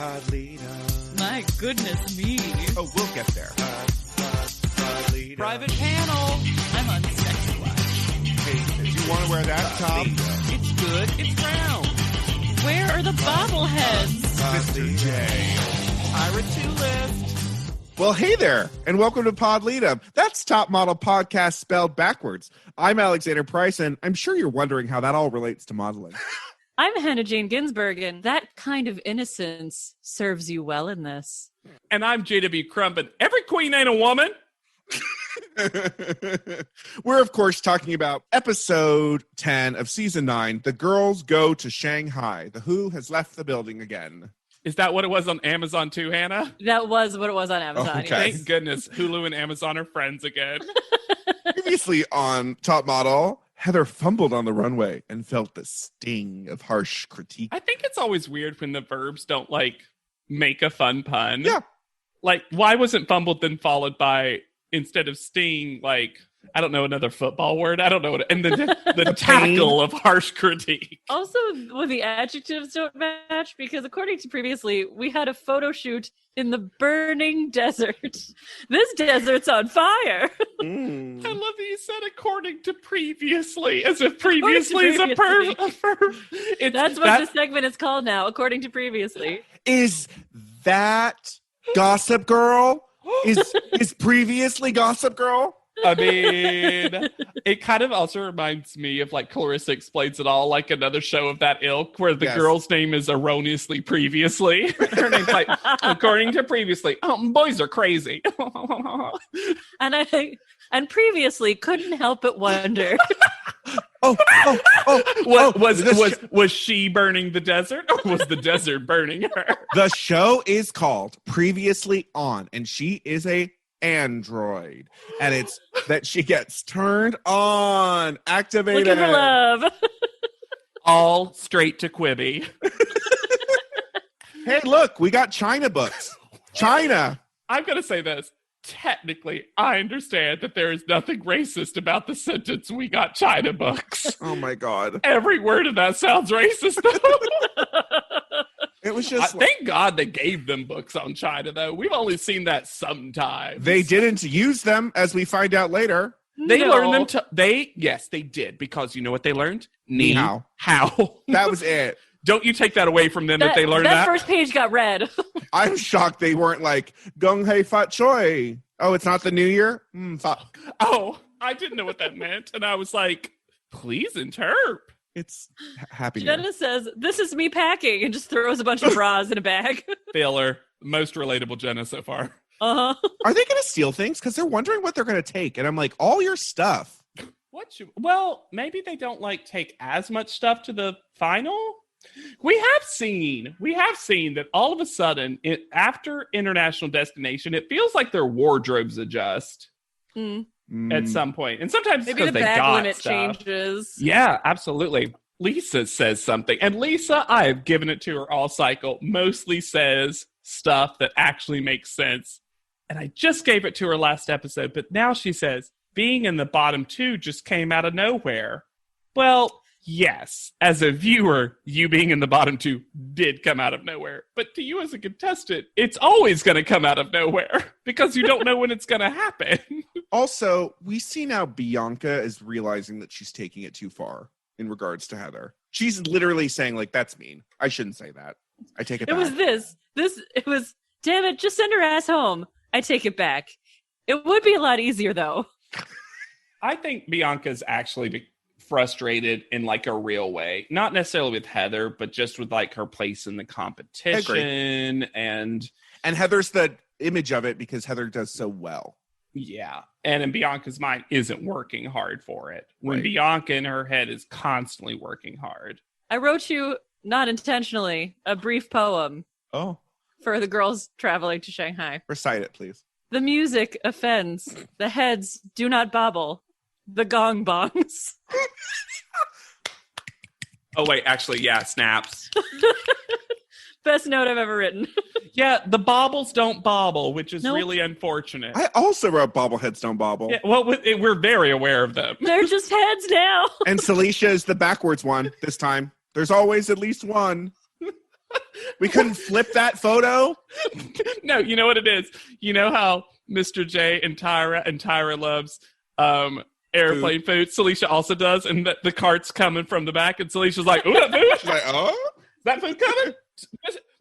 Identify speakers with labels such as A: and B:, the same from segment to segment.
A: Pod leader.
B: My goodness me.
C: Oh, we'll get there.
A: Pod leader.
B: Private panel. I'm on sex watch.
C: Hey, do you want to wear that top?
B: It's good. It's round. Where are the bobbleheads?
C: Mr. J.
B: Ira Tulip.
C: Well, hey there, and welcome to Pod Lead-Up. That's Top Model Podcast spelled backwards. I'm Alexander Price, and I'm sure you're wondering how that all relates to modeling.
B: I'm Hannah Jane Ginsburg, and that kind of innocence serves you well in this.
D: And I'm J.W. Crump, and every queen ain't a woman.
C: We're, of course, talking about episode 10 of season 9, The Girls Go to Shanghai. The Who has left the building again.
D: Is that what it was on Amazon too, Hannah?
B: That was what it was on Amazon.
C: Okay.
B: Yes.
D: Thank goodness Hulu and Amazon are friends again.
C: Previously on Top Model, Heather fumbled on the runway and felt the sting of harsh critique.
D: I think it's always weird when the verbs don't, make a fun pun.
C: Yeah.
D: Why wasn't fumbled then followed by, instead of sting, I don't know, another football word? I don't know what, and the tackle of harsh critique.
B: Also, when the adjectives don't match, because according to previously, we had a photo shoot in the burning desert. This desert's on fire.
D: I love that you said according to previously, as if previously is a verb.
B: That's what this segment is called now, according to previously.
C: Is that Gossip Girl? Is previously Gossip Girl?
D: I mean, it kind of also reminds me of Clarissa Explains It All, another show of that ilk where the girl's name is erroneously previously. Her name's according to previously. Boys are crazy.
B: And previously couldn't help but wonder.
D: Was she burning the desert, or was the desert burning her?
C: The show is called Previously On, and she is a android, and it's that she gets turned on, activated.
B: Looking for love.
D: All straight to Quibi.
C: Hey, look, we got China books. China.
D: I'm going to say this. Technically, I understand that there is nothing racist about the sentence, we got China books.
C: Oh my God.
D: Every word of that sounds racist, though.
C: It was just
D: thank God they gave them books on China, though. We've only seen that sometimes.
C: They didn't use them, as we find out later.
D: They learned them yes, they did, because you know what they learned?
C: Ni hao.
D: How.
C: That was it.
D: Don't you take that away from them that they learned that?
B: That first page got read.
C: I'm shocked they weren't Gung Hei Fat Choi. Oh, it's not the new year? Fuck.
D: Oh, I didn't know what that meant. And I was like, please interp.
C: It's happy.
B: Jenna says, "This is me packing," and just throws a bunch of bras in a bag.
D: Failer. Most relatable Jenna so far.
B: Uh-huh.
C: Are they going to steal things? Because they're wondering what they're going to take. And I'm like, all your stuff.
D: Well, maybe they don't take as much stuff to the final. We have seen that all of a sudden, after International Destination, it feels like their wardrobes adjust at some point. And sometimes
B: maybe the
D: they
B: bag
D: got
B: limit
D: stuff.
B: changes.
D: Yeah, absolutely. Lisa says something. And Lisa, I've given it to her all cycle, mostly says stuff that actually makes sense. And I just gave it to her last episode, but now she says, being in the bottom 2 just came out of nowhere. Well, yes, as a viewer, you being in the bottom 2 did come out of nowhere. But to you as a contestant, it's always going to come out of nowhere because you don't know when it's going to happen.
C: Also, we see now Bianca is realizing that she's taking it too far in regards to Heather. She's literally saying, that's mean. I shouldn't say that. I take it back.
B: It was, damn it, just send her ass home. I take it back. It would be a lot easier, though.
D: I think Bianca's actually frustrated in a real way, not necessarily with Heather, but just with her place in the competition. And
C: Heather's the image of it because Heather does so well.
D: Yeah. And in Bianca's mind isn't working hard for it when
C: right.
D: Bianca in her head is constantly working hard.
B: I wrote you, not intentionally, a brief poem.
C: Oh.
B: For the girls traveling to Shanghai.
C: Recite it, please.
B: The music offends. The heads do not bobble. The gong bongs.
D: Oh, wait, actually, yeah, snaps.
B: Best note I've ever written.
D: Yeah, the bobbles don't bobble, which is really unfortunate.
C: I also wrote bobbleheads don't bobble.
D: Yeah, well, we're very aware of them.
B: They're just heads now.
C: And Celicia is the backwards one this time. There's always at least one. We couldn't flip that photo.
D: No, you know what it is? You know how Mr. J and Tyra loves airplane food? Celicia also does, and the cart's coming from the back, and Celicia's like, ooh, that food?
C: She's like, oh?
D: That food coming?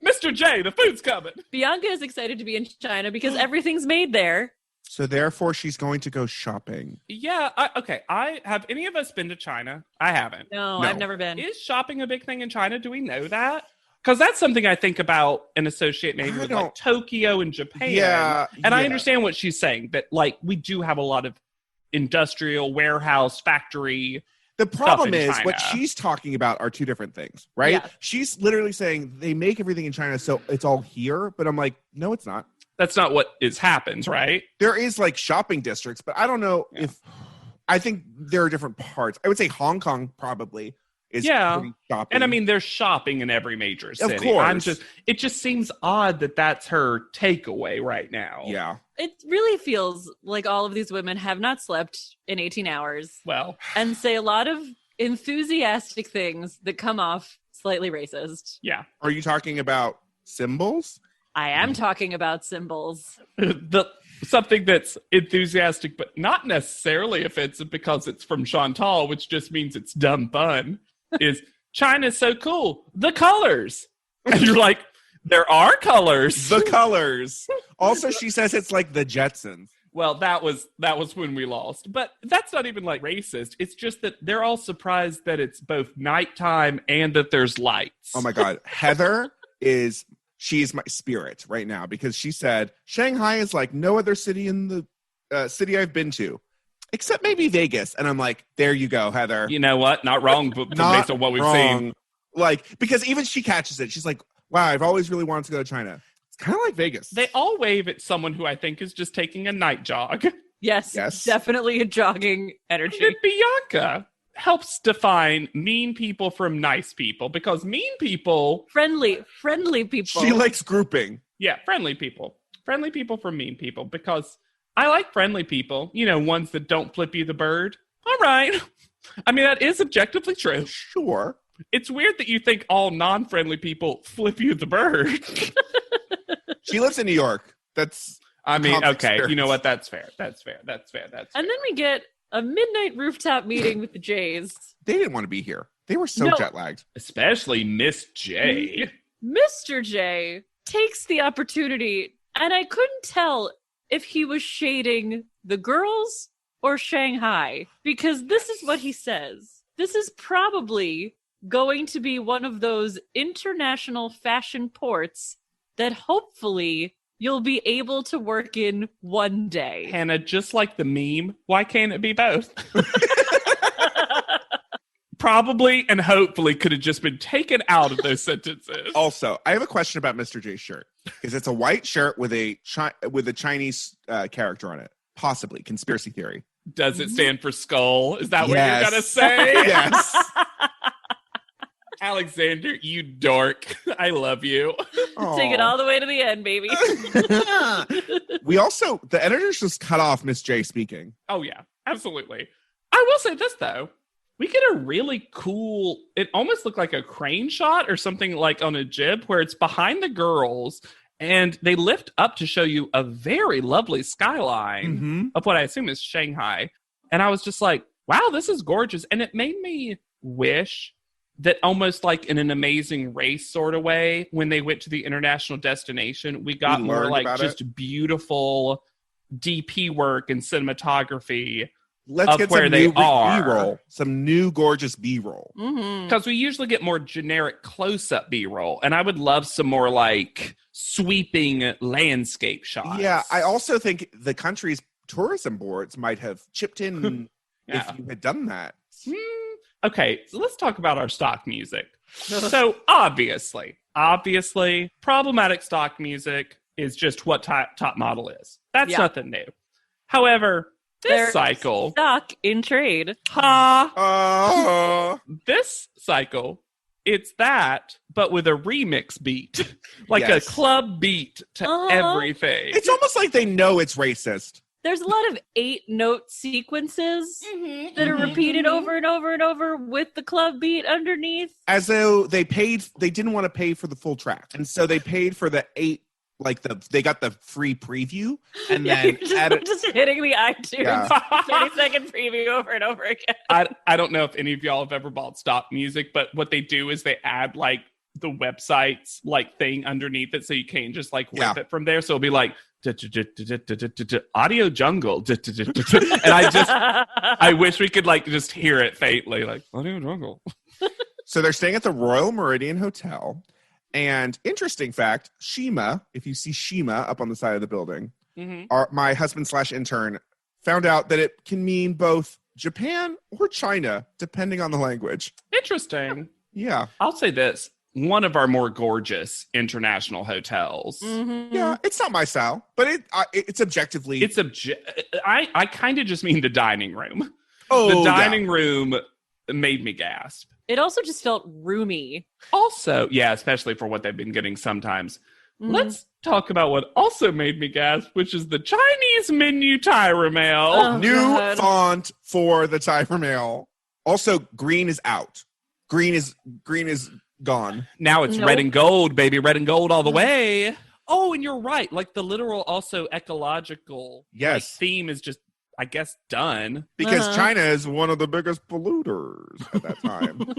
D: Mr. J, the food's coming.
B: Bianca is excited to be in China because everything's made there.
C: So therefore, she's going to go shopping.
D: Yeah, okay. Have any of us been to China? I haven't.
B: No,
C: No.
B: I've never been.
D: Is shopping a big thing in China? Do we know that? Because that's something I think about and associate maybe with like Tokyo and Japan.
C: Yeah.
D: And I understand what she's saying, that like we do have a lot of industrial, warehouse, factory.
C: The problem
D: in
C: is
D: China.
C: what she's talking about are two different things, right?
B: Yeah.
C: She's literally saying they make everything in China, so it's all here. But I'm like, no, it's not.
D: That's not what happens, right?
C: There is like shopping districts, but I don't know if I think there are different parts. I would say Hong Kong probably is pretty shopping.
D: And I mean, there's shopping in every major city.
C: Of course.
D: It just seems odd that that's her takeaway right now.
C: Yeah.
B: It really feels like all of these women have not slept in 18 hours
D: Well,
B: and say a lot of enthusiastic things that come off slightly racist.
D: yeah.
C: Are you talking about symbols?
B: I am talking about symbols.
D: Something that's enthusiastic, but not necessarily offensive because it's from Chantal, which just means it's dumb fun, is China's so cool. The colors. And you're like, there are colors.
C: The colors. Also, she says it's like the Jetsons.
D: Well, that was when we lost. But that's not even like racist. It's just that they're all surprised that it's both nighttime and that there's lights.
C: Oh my God. Heather she's my spirit right now because she said Shanghai is like no other city in the city I've been to, except maybe Vegas. And I'm like, there you go, Heather.
D: You know what? Not wrong, but based on what we've seen.
C: Like, because even she catches it. She's like, wow, I've always really wanted to go to China. It's kind of like Vegas.
D: They all wave at someone who I think is just taking a night jog.
B: Yes. Definitely a jogging energy.
D: And Bianca helps define mean people from nice people because mean people...
B: Friendly people.
C: She likes grouping.
D: Yeah, friendly people. Friendly people from mean people because I like friendly people. You know, ones that don't flip you the bird. All right. I mean, that is objectively true.
C: Sure.
D: It's weird that you think all non-friendly people flip you the bird.
C: She lives in New York. That's...
D: I mean, okay,
C: experience.
D: you know what? That's fair. And
B: then we get a midnight rooftop meeting with the Jays.
C: They didn't want to be here. They were so jet lagged.
D: Especially Miss J.
B: Mr. J takes the opportunity, and I couldn't tell if he was shading the girls or Shanghai, because this is what he says. This is probably going to be one of those international fashion ports that hopefully you'll be able to work in one day.
D: Hannah, just like the meme, why can't it be both? Probably and hopefully could have just been taken out of those sentences.
C: Also, I have a question about Mr. J's shirt because it's a white shirt with a Chinese character on it. Possibly conspiracy theory.
D: Does it stand for skull? Is that what
C: Yes.
D: you're gonna say?
C: Yes.
D: Alexander, you dork. I love you.
B: Take it all the way to the end, baby.
C: We also, the editors just cut off Miss J speaking.
D: Oh, yeah, absolutely. I will say this, though. We get a really cool, it almost looked like a crane shot or something like on a jib where it's behind the girls and they lift up to show you a very lovely skyline of what I assume is Shanghai. And I was just like, wow, this is gorgeous. And it made me wish that almost like in an Amazing Race sort of way, when they went to the international destination, we got more like just beautiful DP work and cinematography.
C: Let's get some new
D: are.
C: B-roll, some new gorgeous B-roll.
D: Because we usually get more generic close-up B-roll, and I would love some more like sweeping landscape shots.
C: Yeah, I also think the country's tourism boards might have chipped in if you had done that.
D: Okay, so let's talk about our stock music. So obviously, problematic stock music is just what top model is. That's nothing new. However, this cycle,
B: stock in trade.
D: This cycle, it's that, but with a remix beat, like a club beat to everything.
C: It's almost like they know it's racist.
B: There's a lot of 8-note sequences that are repeated over and over and over with the club beat underneath.
C: As though they didn't want to pay for the full track. And so they paid for the 8, they got the free preview and then
B: just hitting the iTunes
C: Yeah.
B: 30-second preview over and over again.
D: I don't know if any of y'all have ever bought stock music, but what they do is they add like the website's like thing underneath it so you can't just like rip it from there. So it'll be like audio jungle. And I wish we could like just hear it faintly, like audio jungle.
C: So they're staying at the Royal Meridian Hotel. And interesting fact, Shima, if you see Shima up on the side of the building, my husband/intern found out that it can mean both Japan or China, depending on the language.
D: Interesting.
C: Yeah.
D: I'll say this. One of our more gorgeous international hotels.
C: Yeah, it's not my style, but it's objectively.
D: I kind of just mean the dining room.
C: Oh,
D: the dining room made me gasp.
B: It also just felt roomy.
D: Also, yeah, especially for what they've been getting sometimes. Let's talk about what also made me gasp, which is the Chinese menu Tyra mail.
B: Oh,
C: New
B: God.
C: font for the Tyra mail. Also, green is out. Green is gone.
D: Now it's red and gold, baby. Red and gold all the way. Oh, and you're right. Like the literal also ecological theme is just, I guess, done.
C: Because China is one of the biggest polluters at that time.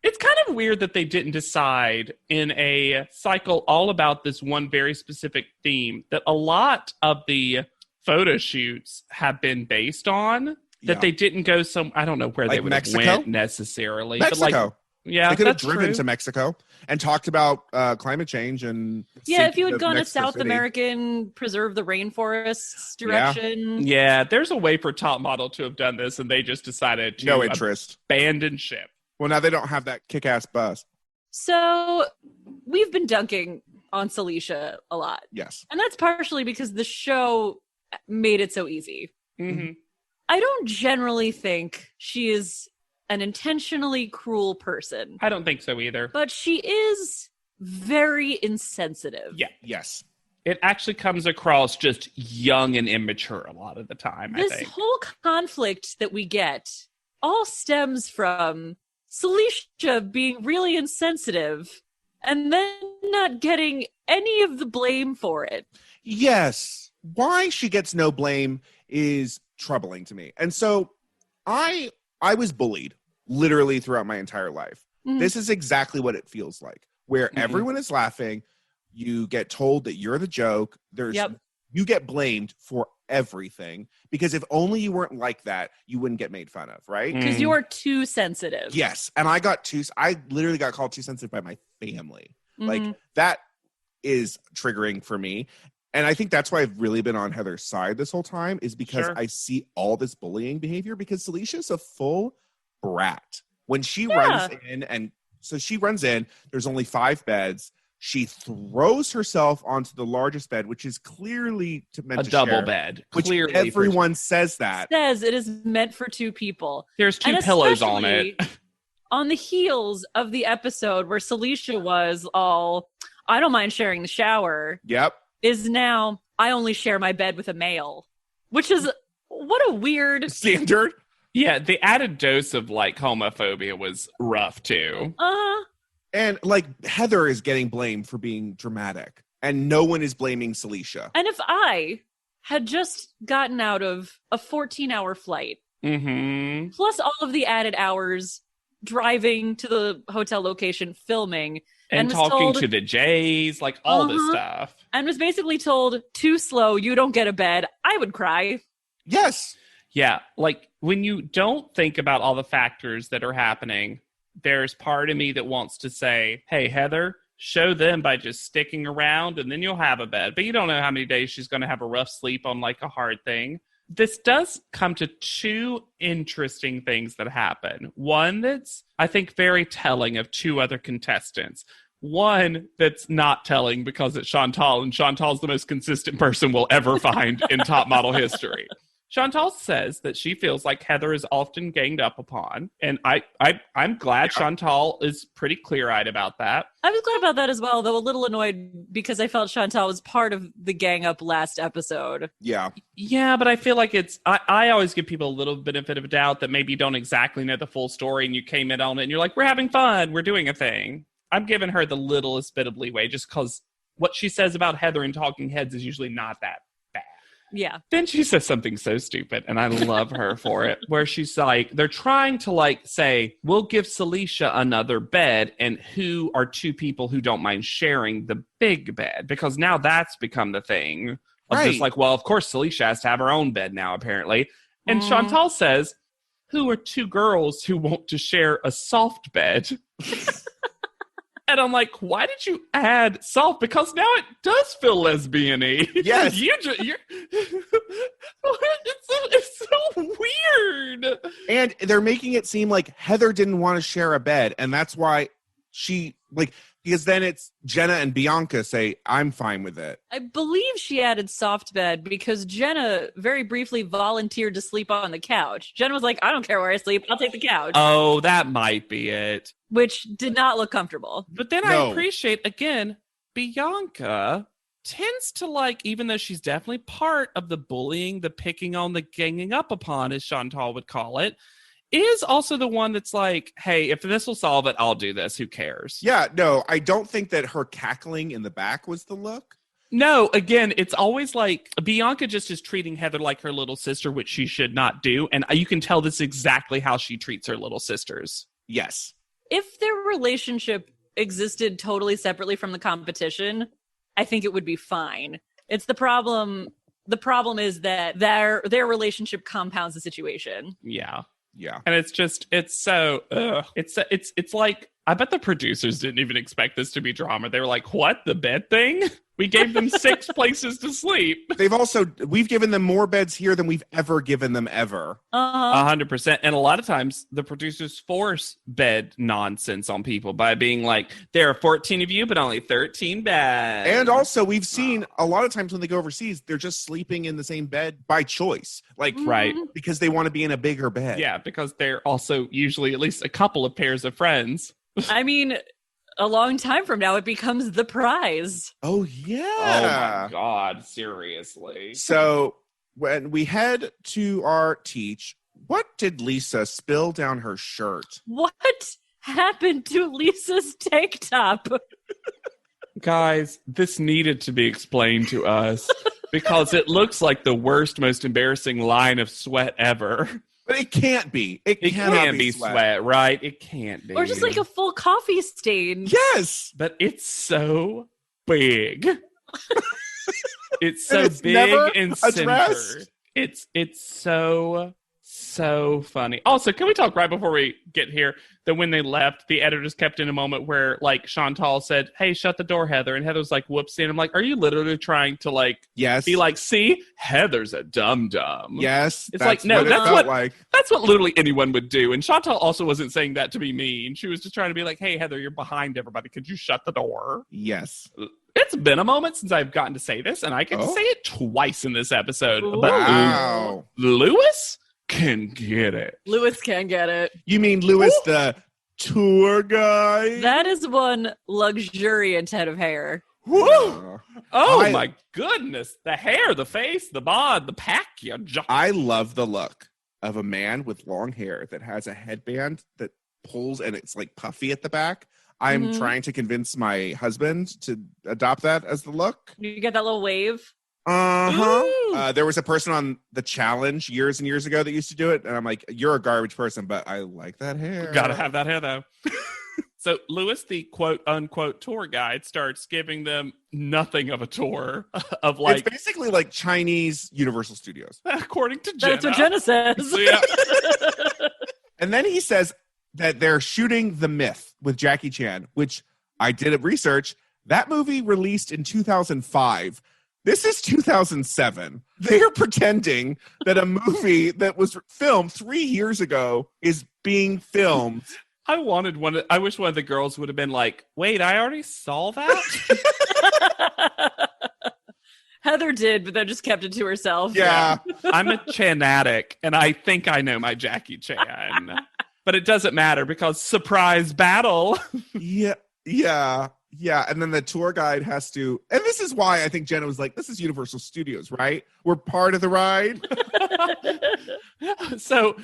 D: It's kind of weird that they didn't decide in a cycle all about this one very specific theme that a lot of the photo shoots have been based on. That they didn't go I don't know where
C: like
D: they would
C: Mexico?
D: have went necessarily.
C: Mexico.
D: But like, yeah,
C: they could have
D: that's
C: driven
D: true.
C: to Mexico and talked about climate change and
B: If you had gone a
C: Mexico
B: South
C: City.
B: American preserve the rainforests direction.
D: Yeah, there's a way for Top Model to have done this, and they just decided to
C: No interest.
D: abandon ship.
C: Well, now they don't have that kick-ass bus.
B: So we've been dunking on Celicia a lot.
C: Yes.
B: And that's partially because the show made it so easy.
D: Mm-hmm.
B: I don't generally think she is an intentionally cruel person.
D: I don't think so either.
B: But she is very insensitive.
D: Yeah.
C: Yes.
D: It actually comes across just young and immature a lot of the time, I
B: This
D: think.
B: whole conflict that we get all stems from Celicia being really insensitive and then not getting any of the blame for it.
C: Yes. Why she gets no blame is troubling to me. And so I was bullied literally throughout my entire life.
B: Mhm.
C: This is exactly what it feels like, where everyone is laughing. You get told that you're the joke. You get blamed for everything because if only you weren't like that, you wouldn't get made fun of, right?
B: Because you're too sensitive.
C: Yes. And I literally got called too sensitive by my family.
B: Mhm.
C: Like that is triggering for me. And I think that's why I've really been on Heather's side this whole time is because I see all this bullying behavior because Celicia's a full brat. When she runs in, and so she runs in, there's only 5 beds. She throws herself onto the largest bed, which is clearly meant to
D: double
C: share,
D: bed.
C: which
D: Clearly
C: everyone says that.
B: Says it is meant for 2 people.
D: There's 2
B: And
D: pillows on it.
B: especially on the heels of the episode where Celicia was all, I don't mind sharing the shower,
C: Yep.
B: is now, I only share my bed with a male. Which is, what a weird...
C: Standard.
D: Yeah, the added dose of like homophobia was rough too.
C: And like Heather is getting blamed for being dramatic, and no one is blaming Celicia.
B: And if I had just gotten out of a 14-hour flight, plus all of the added hours driving to the hotel location, filming,
D: and
B: was
D: talking
B: told,
D: to the Jays, like all this stuff.
B: and was basically told, too slow, you don't get a bed, I would cry.
C: Yes.
D: Yeah, like when you don't think about all the factors that are happening, there's part of me that wants to say, hey, Heather, show them by just sticking around and then you'll have a bed. But you don't know how many days she's going to have a rough sleep on like a hard thing. This does come to 2 interesting things that happen. One that's, I think, very telling of 2 other contestants. One that's not telling because it's Chantal, and Chantal's the most consistent person we'll ever find in Top Model history. Chantal says that she feels like Heather is often ganged up upon. And I'm glad Chantal is pretty clear-eyed about that.
B: I was glad about that as well, though a little annoyed because I felt Chantal was part of the gang up last episode.
C: Yeah.
D: Yeah, but I feel like I always give people a little benefit of a doubt that maybe you don't exactly know the full story and you came in on it and you're like, we're having fun, we're doing a thing. I'm giving her the littlest bit of leeway just because what she says about Heather in Talking Heads is usually not that bad.
B: Yeah.
D: Then she says something so stupid, and I love her for it, where she's like, they're trying to like say, we'll give Celicia another bed, and who are two people who don't mind sharing the big bed? Because now that's become the thing. Of just like, well, of course Celicia has to have her own bed now, apparently. And Chantal says, who are two girls who want to share a soft bed? And I'm like, why did you add soft? Because now it does feel lesbian-y.
C: Yes.
D: It's so weird.
C: And they're making it seem like Heather didn't want to share a bed. And that's why because then it's Jenna and Bianca say, I'm fine with it.
B: I believe she added soft bed because Jenna very briefly volunteered to sleep on the couch. Jenna was like, I don't care where I sleep. I'll take the couch.
D: Oh, that might be it.
B: Which did not look comfortable.
D: But then I appreciate, again, Bianca tends to like, even though she's definitely part of the bullying, the picking on, the ganging up upon, as Chantal would call it, is also the one that's like, hey, if this will solve it, I'll do this. Who cares?
C: Yeah, no, I don't think that her cackling in the back was the look.
D: No, again, it's always like Bianca just is treating Heather like her little sister, which she should not do. And you can tell this is exactly how she treats her little sisters.
C: Yes.
B: If their relationship existed totally separately from the competition, I think it would be fine. It's the problem. The problem is that their relationship compounds the situation.
D: Yeah.
C: Yeah.
D: And it's so, it's like, I bet the producers didn't even expect this to be drama. They were like, what? The bed thing? We gave them 6 places to sleep.
C: We've given them more beds here than we've ever given them ever.
D: 100%. And a lot of times the producers force bed nonsense on people by being like, there are 14 of you, but only 13 beds.
C: And also we've seen a lot of times when they go overseas, they're just sleeping in the same bed by choice. Like,
D: right.
C: Because they want to be in a bigger bed.
D: Yeah, because they're also usually at least a couple of pairs of friends.
B: I mean, a long time from now, it becomes the prize.
C: Oh, yeah.
D: Oh, my God. Seriously.
C: So when we head to our teach, what did Lisa spill down her shirt?
B: What happened to Lisa's tank top?
D: Guys, this needed to be explained to us because it looks like the worst, most embarrassing line of sweat ever.
C: But it can't be. It
D: can't
C: cannot
D: be sweat, right? It can't be.
B: Or just like a full coffee stain.
C: Yes.
D: But it's so big. It's so
C: it's
D: big and
C: addressed.
D: centered. It's so funny. Also, can we talk right before we get here that when they left, the editors kept in a moment where like Chantal said, hey, shut the door, Heather. And Heather was like, whoopsie. And I'm like, are you literally trying to like be like, see, Heather's a dum-dum.
C: Yes.
D: It's like, no, that's what
C: like.
D: That's what literally anyone would do. And Chantal also wasn't saying that to be mean. She was just trying to be like, hey, Heather, you're behind everybody. Could you shut the door?
C: Yes.
D: It's been a moment since I've gotten to say this, and I get to say it twice in this episode.
B: Ooh.
D: But
C: Wow.
D: Lewis can get it.
B: Lewis can get it.
C: You mean Lewis, the tour guy?
B: That is one luxuriant head of hair.
D: Woo! Oh my goodness. The hair, the face, the bod, the package.
C: I love the look of a man with long hair that has a headband that pulls and it's like puffy at the back. I'm trying to convince my husband to adopt that as the look.
B: You get that little wave?
C: There was a person on The Challenge years and years ago that used to do it. And I'm like, you're a garbage person, but I like that hair.
D: Gotta have that hair, though. So Lewis, the quote-unquote tour guide, starts giving them nothing of a tour of like...
C: It's basically like Chinese Universal Studios.
D: According to Jenna.
B: That's what Jenna says.
D: Yeah.
C: And then he says that they're shooting The Myth with Jackie Chan, which I did a research. That movie released in 2005. This is 2007. They are pretending that a movie that was filmed 3 years ago is being filmed.
D: I wish one of the girls would have been like, wait, I already saw that?
B: Heather did, but then just kept it to herself.
C: Yeah.
D: I'm a Chanatic, and I think I know my Jackie Chan. But it doesn't matter because surprise battle.
C: Yeah. And then the tour guide has to, and this is why I think Jenna was like, this is Universal Studios, right? We're part of the ride.
D: So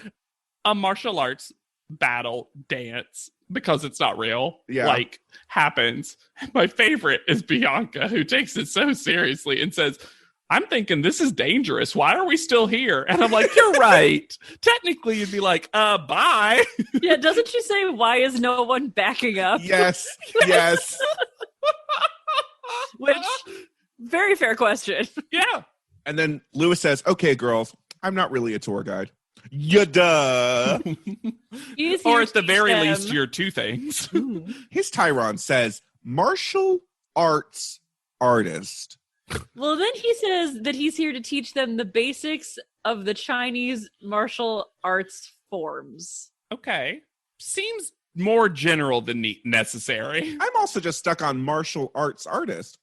D: a martial arts battle dance, because it's not real, like happens. My favorite is Bianca, who takes it so seriously and says, I'm thinking this is dangerous. Why are we still here? And I'm like, you're right. Technically, you'd be like, bye.
B: Yeah, doesn't she say, why is no one backing up?
C: Yes.
B: Which, very fair question.
D: Yeah.
C: And then Lewis says, okay, girls, I'm not really a tour guide. Yeah, duh.
D: Or at the very least, you're two things.
C: His Tyron says, martial arts artist.
B: Well, then he says that he's here to teach them the basics of the Chinese martial arts forms.
D: Okay. Seems more general than necessary.
C: I'm also just stuck on martial arts artist.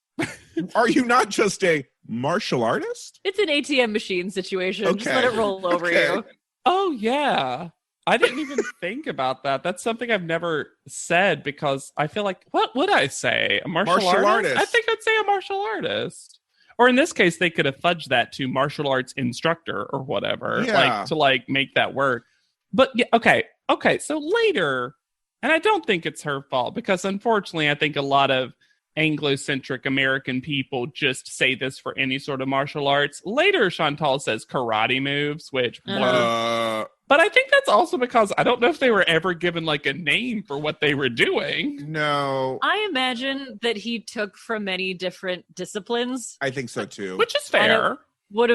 C: Are you not just a martial artist?
B: It's an ATM machine situation.
C: Okay.
B: Just let it roll over you.
D: Oh, yeah. I didn't even think about that. That's something I've never said because I feel like, what would I say? A martial artist? I think I'd say a martial artist. Or in this case, they could have fudged that to martial arts instructor or whatever, to make that work. But yeah, okay. So later, and I don't think it's her fault because unfortunately, I think a lot of Anglo-centric American people just say this for any sort of martial arts. Later, Chantal says karate moves, which but I think that's also because I don't know if they were ever given like a name for what they were doing.
C: No.
B: I imagine that he took from many different disciplines.
C: I think so too.
D: Which is fair.
B: It would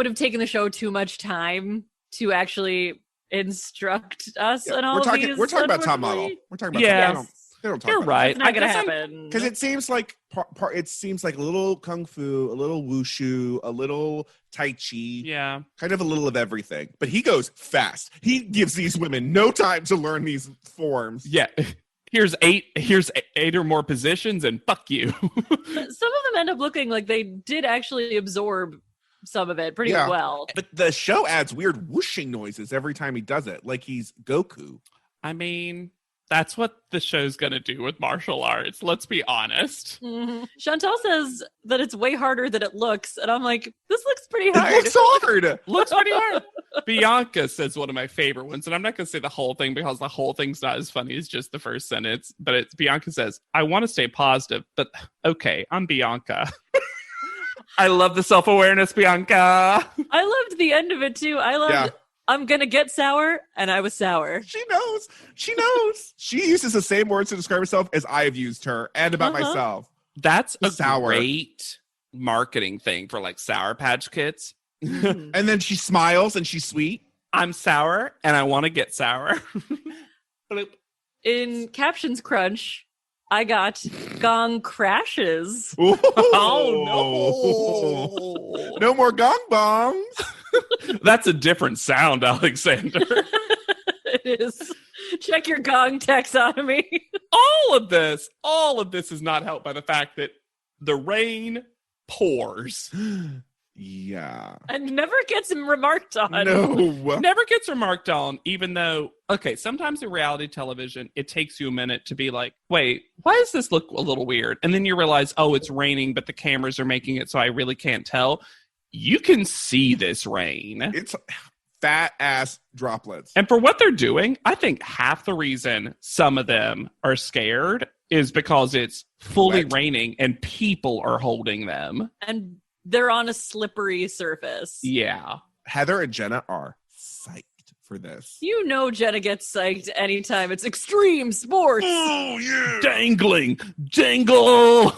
B: have taken the show too much time to actually instruct us on all of these.
C: We're talking about top model. We're talking about
D: top
C: model. They don't talk
D: You're
C: about
D: right.
B: It's not going to happen.
C: Because it seems like it seems like a little kung fu, a little wushu, a little tai chi.
D: Yeah.
C: Kind of a little of everything. But he goes fast. He gives these women no time to learn these forms.
D: Yeah. Here's eight or more positions and fuck you.
B: Some of them end up looking like they did actually absorb some of it pretty well.
C: But the show adds weird whooshing noises every time he does it, like he's Goku.
D: I mean, that's what the show's gonna do with martial arts. Let's be honest.
B: Mm-hmm. Chantal says that it's way harder than it looks, and I'm like, this looks pretty hard.
C: It looks hard.
D: Looks pretty hard. Bianca says one of my favorite ones, and I'm not gonna say the whole thing because the whole thing's not as funny as just the first sentence. But it's Bianca says, "I want to stay positive, but okay, I'm Bianca." I love the self-awareness, Bianca.
B: I loved the end of it too. I loved. I'm gonna get sour, and I was sour.
C: She knows. She uses the same words to describe herself as I've used her and about myself.
D: That's a
C: sour.
D: Great marketing thing for like Sour Patch Kids.
C: And then she smiles and she's sweet.
D: I'm sour and I want to get sour.
B: In Captions Crunch, I got gong crashes.
C: Ooh.
D: Oh no.
C: No more gong bongs.
D: That's a different sound, Alexander.
B: It is. Check your gong taxonomy.
D: All of this is not helped by the fact that the rain pours.
C: Yeah.
B: And never gets remarked on.
C: No.
D: Never gets remarked on, even though, okay, sometimes in reality television, it takes you a minute to be like, wait, why does this look a little weird? And then you realize, oh, it's raining, but the cameras are making it so I really can't tell. You can see this rain.
C: It's fat ass droplets.
D: And for what they're doing, I think half the reason some of them are scared is because it's fully raining and people are holding them.
B: And they're on a slippery surface.
D: Yeah.
C: Heather and Jenna are psyched for this.
B: You know Jenna gets psyched anytime it's extreme sports.
C: Oh, yeah.
D: Dangling. Dangle.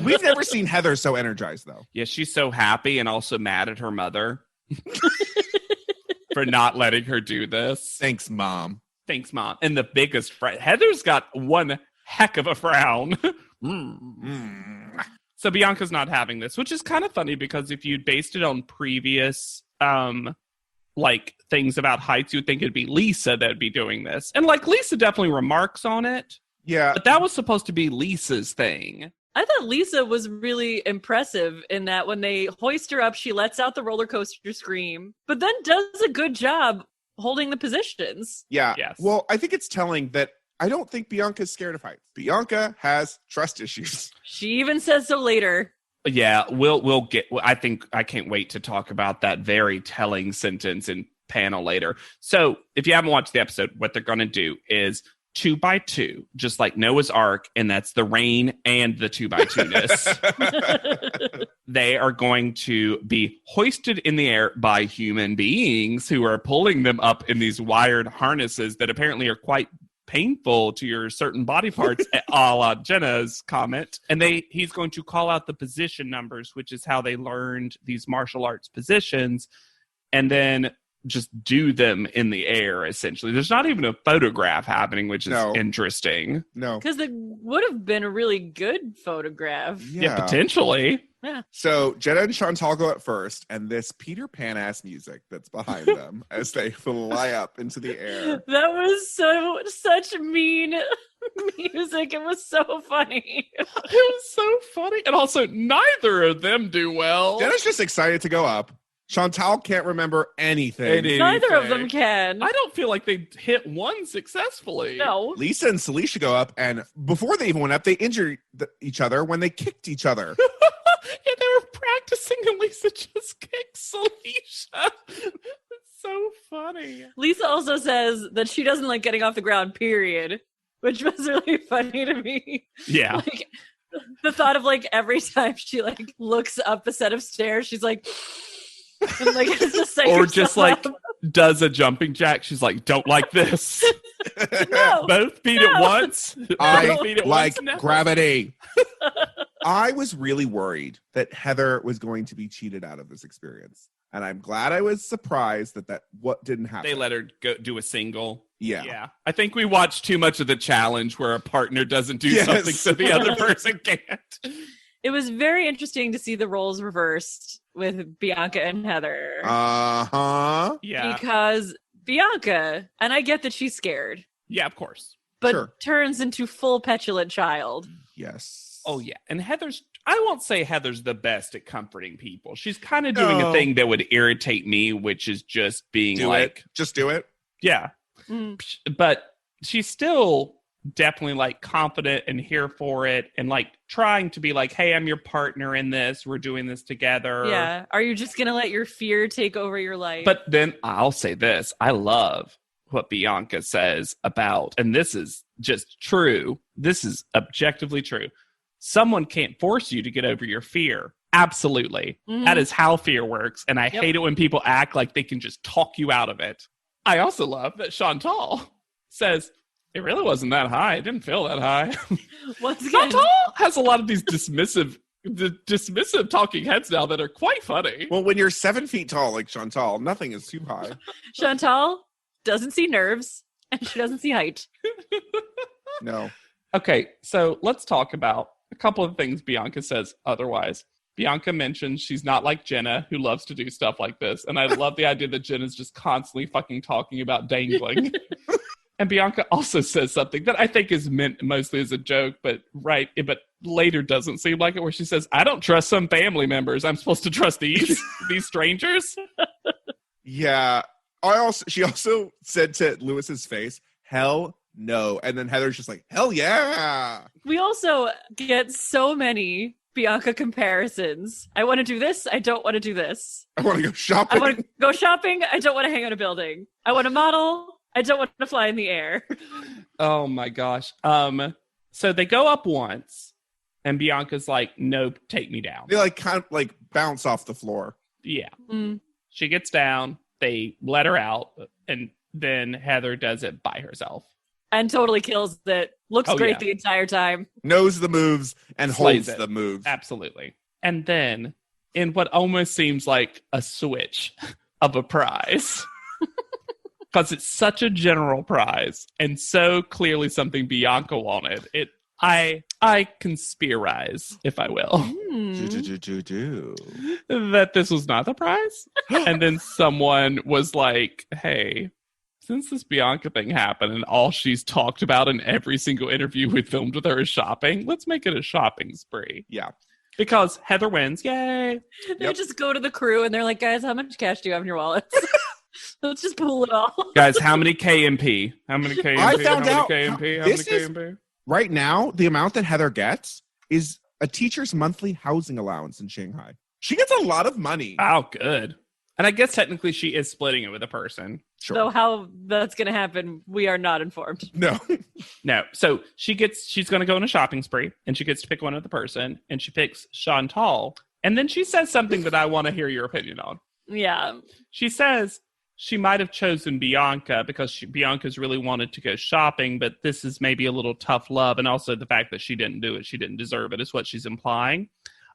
C: We've never seen Heather so energized, though.
D: Yeah, she's so happy and also mad at her mother for not letting her do this.
C: Thanks, Mom.
D: Thanks, Mom. And the biggest frown. Heather's got one heck of a frown. So Bianca's not having this, which is kind of funny because if you'd based it on previous like things about heights, you'd think it'd be Lisa that'd be doing this. And like Lisa definitely remarks on it.
C: Yeah.
D: But that was supposed to be Lisa's thing.
B: I thought Lisa was really impressive in that when they hoist her up, she lets out the roller coaster scream, but then does a good job holding the positions.
C: Yeah.
D: Yes.
C: Well, I think it's telling that I don't think Bianca's scared of heights. Bianca has trust issues.
B: She even says so later.
D: Yeah, we'll get. I think I can't wait to talk about that very telling sentence in panel later. So if you haven't watched the episode, what they're going to do is 2 by 2, just like Noah's Ark, and that's the rain and the 2 by 2-ness. They are going to be hoisted in the air by human beings who are pulling them up in these wired harnesses that apparently are quite painful to your certain body parts, a la Jenna's comment. And he's going to call out the position numbers, which is how they learned these martial arts positions, and then just do them in the air, essentially. There's not even a photograph happening, which is interesting.
C: No.
B: Because it would have been a really good photograph.
D: Yeah, potentially.
B: Yeah.
C: So Jenna and Chantal go up first, and this Peter Pan-ass music that's behind them as they fly up into the air.
B: That was such mean music. It was so funny.
D: It was so funny. And also, neither of them do well.
C: Jenna's just excited to go up. Chantal can't remember anything.
B: Neither of them can.
D: I don't feel like they hit one successfully.
B: No.
C: Lisa and Celicia go up, and before they even went up, they injured each other when they kicked each other.
D: Yeah, they were practicing, and Lisa just kicked Celicia. It's so funny.
B: Lisa also says that she doesn't like getting off the ground, period, which was really funny to me.
D: Yeah.
B: Like, the thought of like every time she like looks up a set of stairs, she's like, and, like it's just like
D: or just like does a jumping jack. She's like, don't like this.
B: No,
D: both feet at once.
C: I
D: Both feet at
C: like
D: once, never.
C: gravity. I was really worried that Heather was going to be cheated out of this experience. And I'm glad I was surprised that what didn't happen.
D: They let her go do a single.
C: Yeah.
D: I think we watched too much of the challenge where a partner doesn't do something so the other person can't.
B: It was very interesting to see the roles reversed with Bianca and Heather.
C: Uh-huh.
D: Yeah.
B: Because Bianca, and I get that she's scared,
D: Yeah, of course.
B: but
C: Sure.
B: turns into full petulant child.
C: Yes.
D: Oh, yeah. And I won't say Heather's the best at comforting people. She's kind of doing a thing that would irritate me, which is just being
C: Do
D: like,
C: it. Just do it.
D: yeah.
B: Mm.
D: But she's still definitely like confident and here for it and like trying to be like, hey, I'm your partner in this. We're doing this together.
B: Yeah. Are you just going to let your fear take over your life?
D: But then I'll say this. I love what Bianca says about, and this is just true. This is objectively true. Someone can't force you to get over your fear. Absolutely.
B: Mhm.
D: That is how fear works. And I hate it when people act like they can just talk you out of it. I also love that Chantal says, it really wasn't that high. It didn't feel that high.
B: Once again,
D: Chantal has a lot of these dismissive talking heads now that are quite funny.
C: Well, when you're 7 feet tall like Chantal, nothing is too high.
B: Chantal doesn't see nerves and she doesn't see height.
C: No.
D: Okay, so let's talk about a couple of things Bianca says otherwise. Bianca mentions she's not like Jenna, who loves to do stuff like this. And I love the idea that Jenna's just constantly fucking talking about dangling. And Bianca also says something that I think is meant mostly as a joke, but later doesn't seem like it, where she says, I don't trust some family members. I'm supposed to trust these strangers.
C: Yeah. She also said to Lewis's face, hell no. And then Heather's just like, hell yeah.
B: We also get so many Bianca comparisons. I want to do this. I don't want to do this.
C: I want to go
B: I
C: shopping.
B: want to go shopping. I don't want to hang on a building. I want to model. I don't want to fly in the air.
D: Oh my gosh. So they go up once and Bianca's like, nope, take me down.
C: They like kind of like bounce off the floor.
D: Yeah.
B: Mm.
D: She gets down. They let her out. And then Heather does it by herself.
B: And totally kills it. Looks
D: Oh,
B: great
D: yeah.
B: the entire time.
C: Knows the moves and
D: Slays
C: holds
D: it.
C: the moves.
D: Absolutely. And then in what almost seems like a switch of a prize, because it's such a general prize and so clearly something Bianca wanted, I conspirize, if I will,
C: Do.
D: that this was not the prize. And then someone was like, hey, since this Bianca thing happened and all she's talked about in every single interview we filmed with her is shopping, let's make it a shopping spree.
C: Yeah.
D: Because Heather wins. Yay.
B: They just go to the crew and they're like, guys, how much cash do you have in your wallets? Let's just pool it all.
D: Guys, how many KMP? How many KMP?
C: I found
D: how
C: out
D: many KMP? How
C: this
D: many
C: is-
D: KMP?
C: Right now, the amount that Heather gets is a teacher's monthly housing allowance in Shanghai. She gets a lot of money.
D: Oh, good. And I guess technically she is splitting it with a person.
C: Sure.
B: So how that's going to happen, we are not informed.
C: No.
D: No. So she's going to go on a shopping spree and she gets to pick one with the person and she picks Chantal. And then she says something that I want to hear your opinion on.
B: Yeah.
D: She says she might have chosen Bianca because Bianca's really wanted to go shopping, but this is maybe a little tough love. And also the fact that she didn't do it, she didn't deserve it is what she's implying.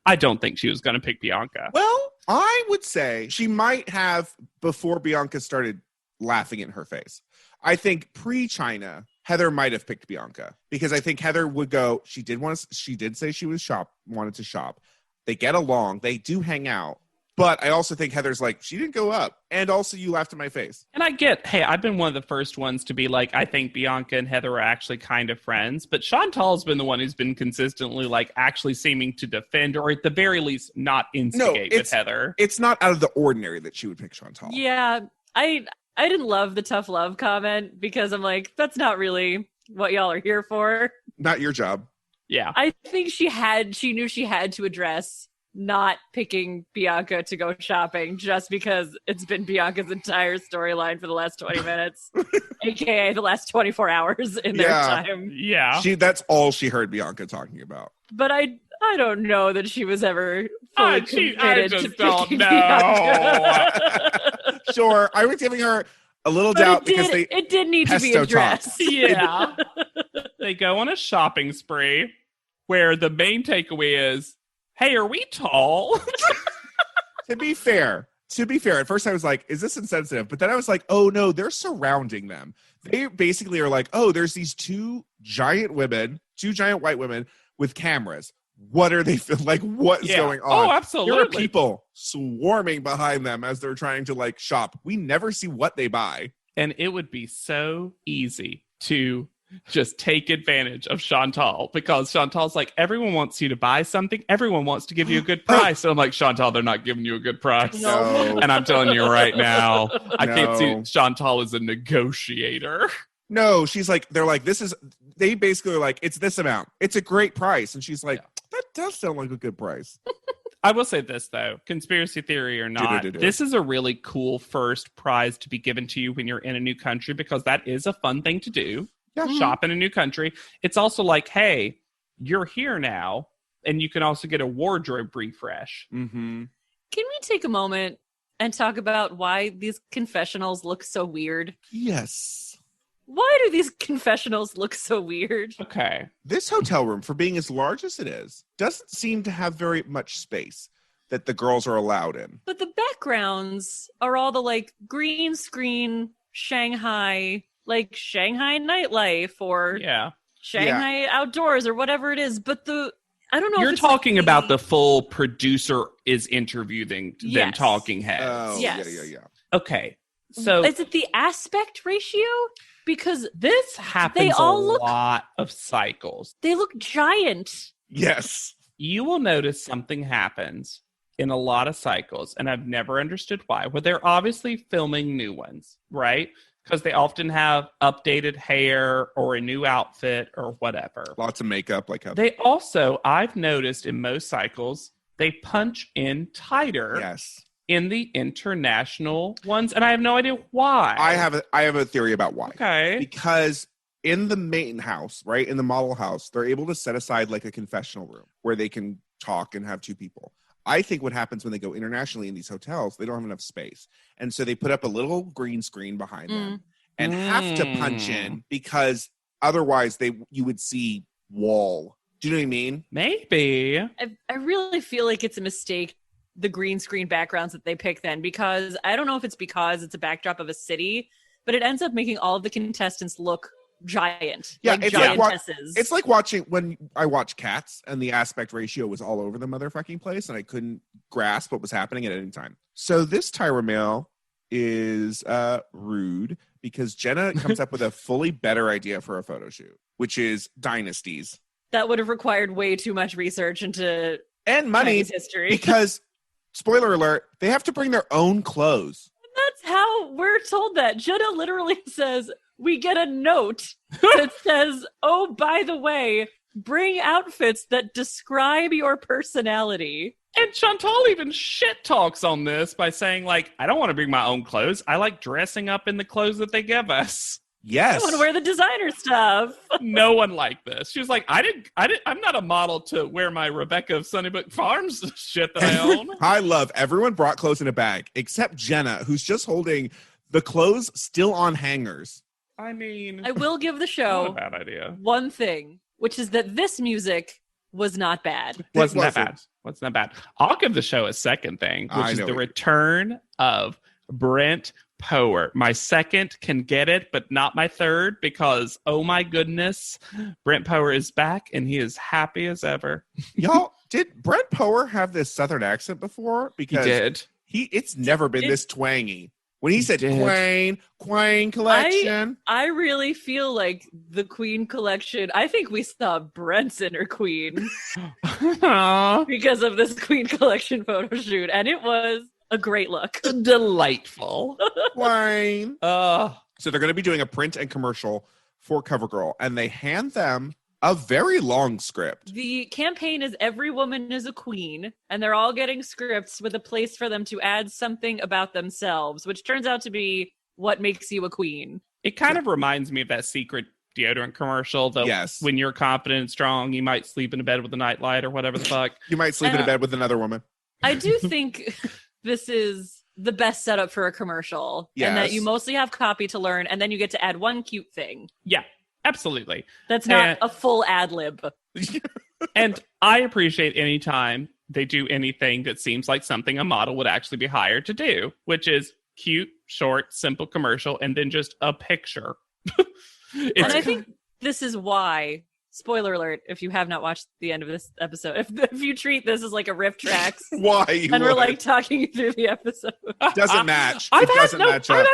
D: I don't think she was going to pick Bianca.
C: Well, I would say she might have before Bianca started laughing in her face. I think pre-China, Heather might have picked Bianca because I think Heather would go, she did say she wanted to shop. They get along. They do hang out. But I also think Heather's like, she didn't go up. And also you laughed in my face.
D: And I get, hey, I've been one of the first ones to be like, I think Bianca and Heather are actually kind of friends. But Chantal's been the one who's been consistently like actually seeming to defend or at the very least not instigate with Heather.
C: It's not out of the ordinary that she would pick Chantal.
B: Yeah. I didn't love the tough love comment because I'm like, that's not really what y'all are here for.
C: Not your job.
D: Yeah.
B: I think she knew she had to address not picking Bianca to go shopping just because it's been Bianca's entire storyline for the last 20 minutes, aka the last 24 hours in their time.
D: Yeah.
C: That's all she heard Bianca talking about.
B: But I don't know that she was ever fully committed
D: I
B: to
D: just don't
B: picking
D: know.
B: Bianca.
C: Sure, I was giving her a little doubt because
B: it did need to be
C: pesto
B: addressed.
D: Yeah. They go on a shopping spree where the main takeaway is, hey, are we tall?
C: To be fair, at first I was like, is this insensitive? But then I was like, oh no, they're surrounding them. They basically are like, oh, there's these two giant white women with cameras. What are they like? What is going on?
D: Oh, absolutely.
C: There are people swarming behind them as they're trying to like shop. We never see what they buy.
D: And it would be so easy to just take advantage of Chantal because Chantal's like, everyone wants you to buy something. Everyone wants to give you a good price. So I'm like, Chantal, they're not giving you a good price.
C: No.
D: And I'm telling you right now, I can't
C: No.
D: see Chantal as a negotiator.
C: No, she's like, they're like, they basically are like, it's this amount. It's a great price. And she's like, that does sound like a good price.
D: I will say this, though, conspiracy theory or not, this is a really cool first prize to be given to you when you're in a new country because that is a fun thing to do.
C: Yeah.
D: Shop in a new country. It's also like, hey, you're here now, and you can also get a wardrobe refresh.
C: Mm-hmm.
B: Can we take a moment and talk about why these confessionals look so weird?
C: Yes.
B: Why do these confessionals look so weird?
D: Okay.
C: This hotel room, for being as large as it is, doesn't seem to have very much space that the girls are allowed in.
B: But the backgrounds are all the like green screen Shanghai, like Shanghai nightlife or Shanghai outdoors or whatever it is. But I don't know.
D: You're
B: if it's
D: talking
B: like
D: about the full producer is interviewing them
B: Yes.
D: talking heads.
C: Oh,
B: Yes.
C: yeah.
D: Okay. So
B: is it the aspect ratio? Because
D: this happens
B: all
D: a
B: look-
D: lot of cycles.
B: they look giant.
C: Yes.
D: You will notice something happens in a lot of cycles, and I've never understood why. Well, they're obviously filming new ones, right? Because they often have updated hair or a new outfit or whatever.
C: Lots of makeup. Like
D: They also, I've noticed in most cycles, they punch in tighter
C: yes.
D: in the international ones, and I have no idea why.
C: I have a theory about why.
D: Okay.
C: Because in the main house, right, in the model house, they're able to set aside like a confessional room where they can talk and have two people. I think what happens when they go internationally in these hotels, they don't have enough space. And so they put up a little green screen behind them and have to punch in because otherwise you would see wall. Do you know what I mean?
D: Maybe.
B: I really feel like it's a mistake, the green screen backgrounds that they pick then, because I don't know if it's because it's a backdrop of a city, but it ends up making all of the contestants look giant.
C: Yeah,
B: like
C: it's
B: giantesses.
C: It's like watching when I watch Cats and the aspect ratio was all over the motherfucking place and I couldn't grasp what was happening at any time. So this Tyra male is rude because Jenna comes up with a fully better idea for a photo shoot, which is dynasties.
B: That would have required way too much research into
C: And money,
B: Chinese history.
C: because, spoiler alert, they have to bring their own clothes.
B: That's how we're told that. Jenna literally says, we get a note that says, oh, by the way, bring outfits that describe your personality.
D: And Chantal even shit talks on this by saying, like, I don't want to bring my own clothes. I like dressing up in the clothes that they give us.
C: Yes.
B: I want to wear the designer stuff.
D: No one liked this. She was like, I'm not a model to wear my Rebecca of Sunnybrook Farms shit that I own.
C: I love everyone brought clothes in a bag except Jenna, who's just holding the clothes still on hangers.
D: I mean,
B: I will give the
D: not a
B: show
D: bad idea.
B: one thing, which is that this music was not bad.
D: Wasn't that
C: wasn't.
D: bad. Wasn't that bad. I'll give the show a second thing,
C: I
D: which is
C: know
D: the
C: it.
D: return of Brent Power. My second can get it, but not my third, because, oh my goodness, Brent Power is back and he is happy as ever.
C: Y'all, did Brent Power have this Southern accent before?
D: He
C: Because
D: did.
C: it's never been this twangy. When he said
D: did.
C: Quain collection.
B: I really feel like the Queen collection, I think we saw Brent's inner queen because of this Queen collection photo shoot, and it was a great look.
D: Delightful.
C: Quain.
D: Uh,
C: So they're going to be doing a print and commercial for CoverGirl, and they hand them a very long script.
B: The campaign is Every Woman is a Queen, and they're all getting scripts with a place for them to add something about themselves, which turns out to be what makes you a queen.
D: it kind of reminds me of that secret deodorant commercial, though.
C: Yes.
D: When you're confident and strong, you might sleep in a bed with a nightlight or whatever the fuck.
C: You might sleep in a bed with another woman.
B: I do think this is the best setup for a commercial, and that
C: Yes.
B: you mostly have copy to learn, and then you get to add one cute thing.
D: Yeah, absolutely.
B: That's not a full ad lib.
D: And I appreciate any time they do anything that seems like something a model would actually be hired to do, which is cute, short, simple commercial, and then just a picture.
B: And I think this is why, spoiler alert, if you have not watched the end of this episode, if you treat this as like a riff tracks,
C: Why? You
B: and we're
C: would.
B: like talking you through the episode.
C: Doesn't match.
D: I've
C: It
D: had
C: doesn't match up.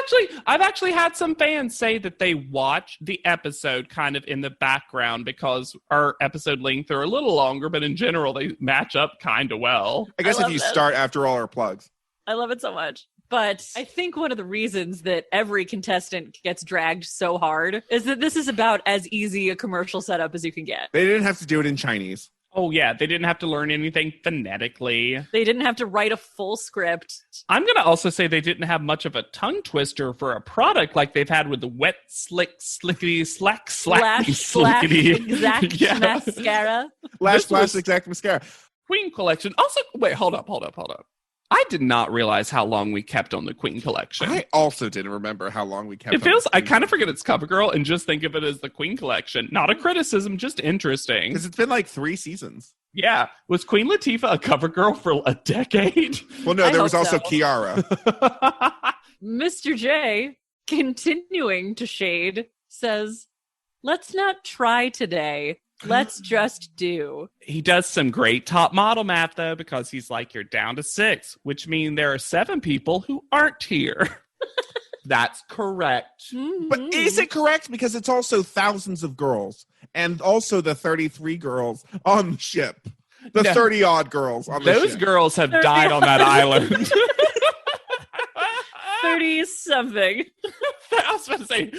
D: I've actually had some fans say that they watch the episode kind of in the background because our episode length are a little longer, but in general they match up kind of well.
C: I guess
B: I
C: if
B: love
C: you
B: this.
C: start after all our plugs.
B: I love it so much. But I think one of the reasons that every contestant gets dragged so hard is that this is about as easy a commercial setup as you can get.
C: They didn't have to do it in Chinese.
D: Oh yeah, they didn't have to learn anything phonetically.
B: They didn't have to write a full script.
D: I'm going to also say they didn't have much of a tongue twister for a product like they've had with the wet, slick, slickety, slack, slacky,
B: Slash
D: slickety.
B: exact
D: Yeah.
B: mascara.
C: Lash
D: This
C: Flash
D: was-
C: Exact Mascara.
D: Queen collection. Also, wait, hold up. I did not realize how long we kept on the Queen collection.
C: I also didn't remember how long we kept
D: It feels,
C: on
D: I kind of forget it's CoverGirl and just think of it as the Queen collection. Not a criticism, just interesting.
C: because it's been like 3 seasons.
D: Yeah. Was Queen Latifah a CoverGirl for a decade?
C: Well, no,
B: I
C: there was
B: hope
C: also
B: so.
C: Kiara.
B: Mr. J, continuing to shade, says, "Let's not try today. Let's just do."
D: He does some great top model math, though, because he's like, you're down to 6, which means there are 7 people who aren't here. That's correct.
C: But is it correct? Because it's also thousands of girls. And also the 33 girls on the ship. The
D: No.
C: 30-odd girls on the
D: Those
C: ship.
D: girls have died on that island.
B: 30-something.
D: I was about to say,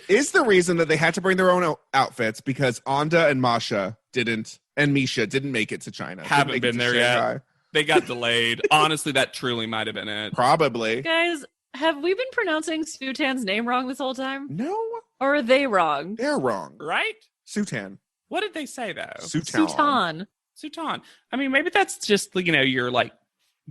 C: Is the reason that they had to bring their own outfits because Anda and Masha didn't, and Misha didn't make it to China. Didn't
D: Haven't
C: make it
D: been
C: to
D: there
C: Shanghai.
D: yet. They got delayed. Honestly, that truly might have been it.
C: Probably.
B: Guys, have we been pronouncing Sutan's name wrong this whole time?
C: No,
B: Or are they wrong?
C: they're wrong.
D: Right?
C: Sutan.
D: What did they say, though?
C: Sutan.
B: Sutan.
D: I mean, maybe that's just, you're like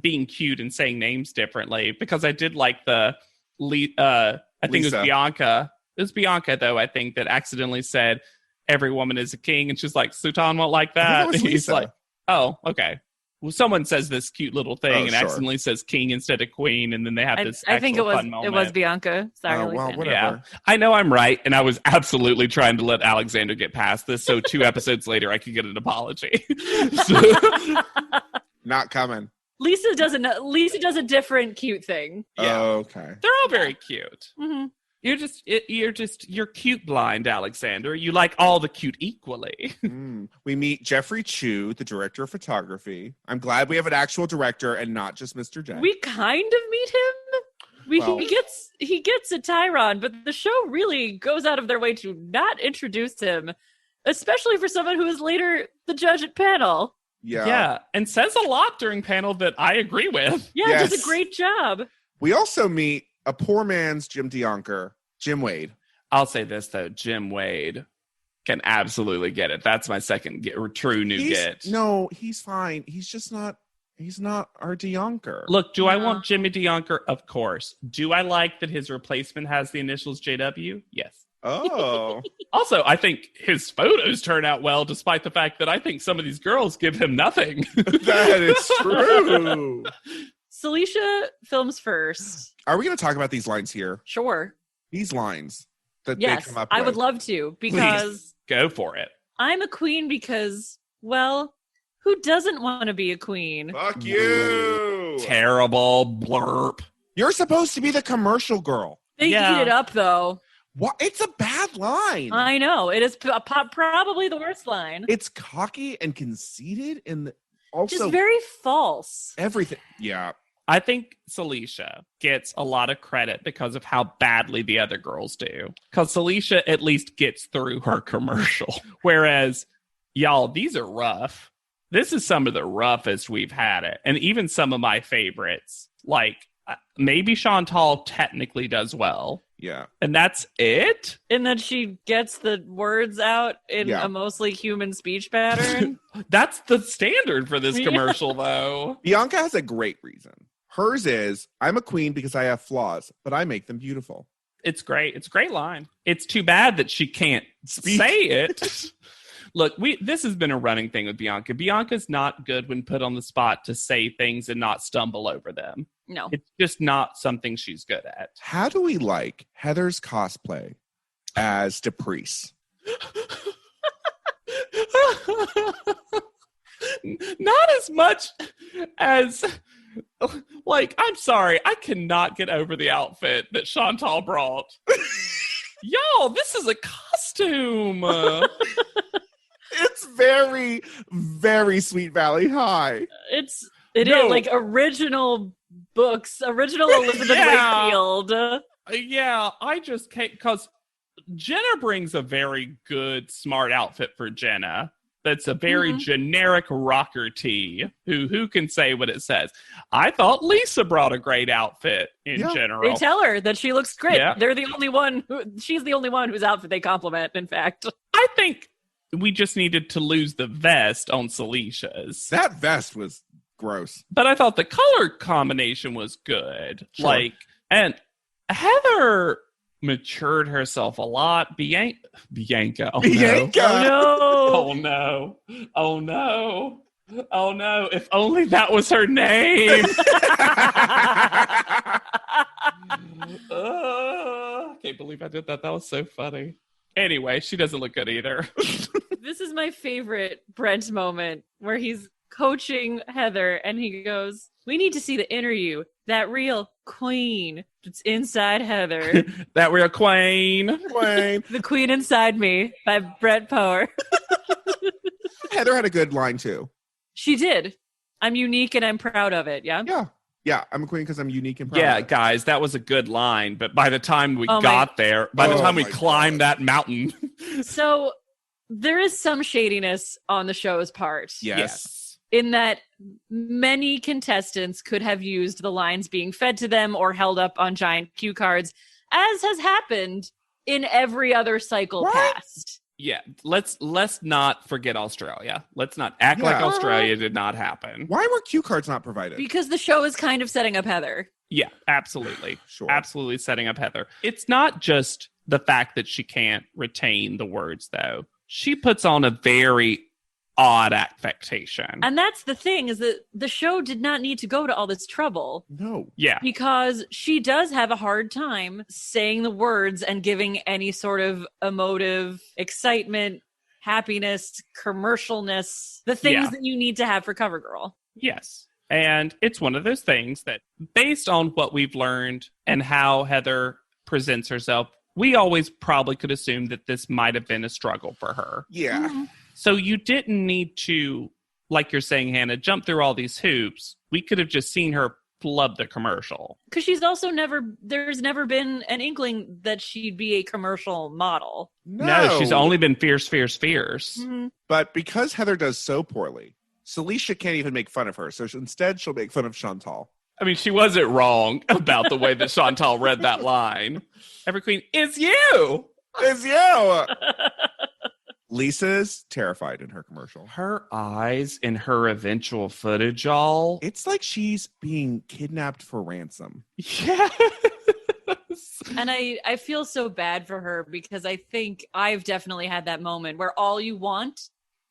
D: being cute and saying names differently, because I did like I think it was
C: Lisa.
D: Bianca. It was Bianca, though, I think, that accidentally said, every woman is a king. And she's like, Sultan won't like
C: I think
D: that.
C: it was
D: And he's
C: Lisa.
D: like, oh, okay. Well, someone says this cute little thing
C: Oh,
D: and
C: sure.
D: accidentally says king instead of queen. And then they have this
B: I think it
D: actual
B: was
D: fun moment.
B: it was Bianca. Sorry,
C: Oh, well,
B: Lisa.
C: whatever.
D: Yeah, I know I'm right, and I was absolutely trying to let Alexander get past this, so 2 episodes later I could get an apology. So-
C: Not coming.
B: Lisa does a different cute thing.
D: Yeah.
C: Okay.
D: They're all very cute.
B: Mm-hmm.
D: You're cute blind, Alexander. You like all the cute equally.
C: We meet Jeffrey Chu, the director of photography. I'm glad we have an actual director and not just Mr. J.
B: We kind of meet him.
C: Well-
B: He gets a Tyron, but the show really goes out of their way to not introduce him, especially for someone who is later the judge at panel.
C: Yeah.
D: And says a lot during panel that I agree with.
B: Yeah,
C: Yes.
B: does a great job.
C: We also meet a poor man's Jim DeYonker, Jim Wade.
D: I'll say this though, Jim Wade can absolutely get it. That's my second true new get.
C: No, he's fine. He's just not. He's not our DeYonker.
D: Look, do I
B: No.
D: want Jimmy DeYonker? Of course. Do I like that his replacement has the initials JW? Yes.
C: Oh,
D: Also, I think his photos turn out well, despite the fact that I think some of these girls give him nothing.
C: that is true.
B: Celicia films first.
C: Are we going to talk about these lines here?
B: Sure.
C: These lines that they
B: Yes,
C: come up
B: I
C: with.
B: would love to, because
D: Go for it.
B: I'm a queen because, well, who doesn't want to be a queen?
C: Fuck you.
D: Terrible blurp.
C: You're supposed to be the commercial girl.
B: They
D: Yeah.
B: eat it up, though.
C: What? It's a bad line.
B: I know. It is probably the worst line.
C: It's cocky and conceited, and also
B: Just very false.
C: everything. Yeah.
D: I think Celicia gets a lot of credit because of how badly the other girls do. Because Celicia at least gets through her commercial. Whereas, y'all, these are rough. This is some of the roughest we've had it. And even some of my favorites. Like, maybe Chantal technically does well.
C: Yeah.
D: And that's it?
B: And then she gets the words out in
C: Yeah.
B: a mostly human speech pattern.
D: That's the standard for this
B: Yeah.
D: commercial, though.
C: Bianca has a great reason. Hers is, I'm a queen because I have flaws, but I make them beautiful.
D: It's great. It's a great line. It's too bad that she can't
C: Speak.
D: say it. Look, this has been a running thing with Bianca. Bianca's not good when put on the spot to say things and not stumble over them.
B: No.
D: It's just not something she's good at.
C: How do we like Heather's cosplay as Deprice?
D: Not as much as, like, I'm sorry, I cannot get over the outfit that Chantal brought. Y'all, this is a costume.
C: It's very, very Sweet Valley High.
B: It
D: No.
B: is like original books, original Elizabeth
D: Yeah.
B: Wakefield.
D: Yeah, I just can't, because Jenna brings a very good, smart outfit for Jenna. That's a very
B: Mhm.
D: generic rocker tee. Who can say what it says? I thought Lisa brought a great outfit in
C: Yeah.
D: general.
B: They tell her that she looks great.
D: Yeah.
B: They're the only one she's the only one whose outfit they compliment, in fact.
D: I think we just needed to lose the vest on Celicia's.
C: That vest was gross.
D: But I thought the color combination was good.
C: Sure.
D: Like, and Heather matured herself a lot. Bianca. Oh,
C: Bianca.
B: Oh no.
D: No. Oh no. Oh no. Oh no. If only that was her name. I can't believe I did that. That was so funny. Anyway, she doesn't look good either.
B: This is my favorite Brent moment where he's coaching Heather and he goes, "We need to see the inner you, that real queen that's inside Heather."
D: That real queen.
C: Wayne.
B: The Queen Inside Me by Brett Power.
C: Heather had a good line too.
B: She did. I'm unique and I'm proud of it. Yeah.
C: Yeah. Yeah, I'm a queen because I'm unique and proud.
D: Yeah,
C: of it.
D: guys, that was a good line. But by the time we
B: Oh my-
D: got there, by the
C: Oh
D: time we
C: my
D: climbed that mountain,
B: So there is some shadiness on the show's part.
C: Yes.
B: In that many contestants could have used the lines being fed to them or held up on giant cue cards, as has happened in every other cycle
C: What?
B: past.
D: yeah, let's not forget Australia. Let's not act like
C: Yeah.
D: Australia did not happen.
C: Why were cue cards not provided?
B: Because the show is kind of setting up Heather.
D: Yeah, absolutely.
C: Sure.
D: Absolutely setting up Heather. It's not just the fact that she can't retain the words, though. She puts on a very odd affectation.
B: And that's the thing, is that the show did not need to go to all this trouble,
C: No.
D: Yeah.
B: because she does have a hard time saying the words and giving any sort of emotive excitement, happiness, commercialness, the things
D: Yeah.
B: that you need to have for CoverGirl.
D: Yes. And it's one of those things that, based on what we've learned and how Heather presents herself, we always probably could assume that this might have been a struggle for her.
C: Yeah.
B: Mm-hmm.
D: So you didn't need to, like you're saying, Hannah, jump through all these hoops. We could have just seen her flub the commercial.
B: Because she's also there's never been an inkling that she'd be a commercial model.
D: No, she's only been fierce.
B: Mm-hmm.
C: But because Heather does so poorly, Celicia can't even make fun of her. So instead, she'll make fun of Chantal.
D: I mean, she wasn't wrong about the way that Chantal read that line. Every queen, it's you!
C: It's you! Lisa's terrified in her commercial.
D: Her eyes in her eventual footage, y'all.
C: It's like she's being kidnapped for ransom.
D: Yes.
B: And I feel so bad for her because I think I've definitely had that moment where all you want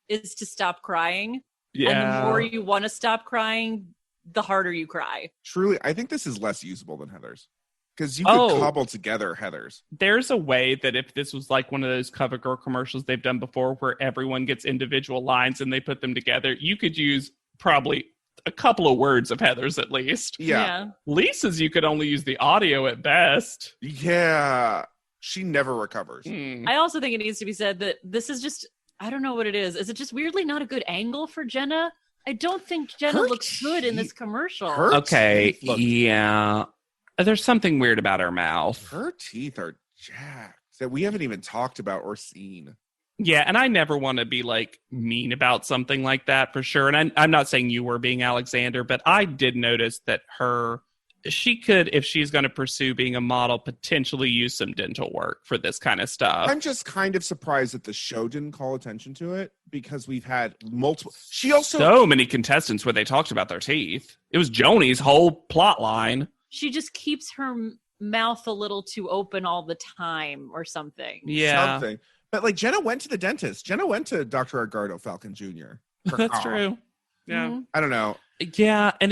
B: is to stop crying.
D: Yeah.
B: And the more you want to stop crying, the harder you cry.
C: Truly, I think this is less usable than Heather's. Because you could cobble together Heather's.
D: There's a way that if this was like one of those CoverGirl commercials they've done before where everyone gets individual lines and they put them together, you could use probably a couple of words of Heather's at least.
C: Yeah.
D: Lisa's, you could only use the audio at best.
C: Yeah. She never recovers.
B: I also think it needs to be said that this is just, I don't know what it is. Is it just weirdly not a good angle for Jenna? I don't think Jenna looks good in this commercial.
D: Okay, yeah. There's something weird about her mouth.
C: Her teeth are jacked that we haven't even talked about or seen.
D: Yeah, and I never want to be like mean about something like that for sure. And I'm not saying you were being Alexander, but I did notice that she could, if she's going to pursue being a model, potentially use some dental work for this kind of stuff.
C: I'm just kind of surprised that the show didn't call attention to it because we've had multiple. She also
D: so many contestants where they talked about their teeth. It was Joni's whole plot line.
B: She just keeps her mouth a little too open all the time or something.
D: Yeah.
C: Something. But like Jenna went to the dentist. Jenna went to Dr. Edgardo Falcon Jr.
D: That's true. Yeah.
B: Mm-hmm.
C: I don't know.
D: Yeah, and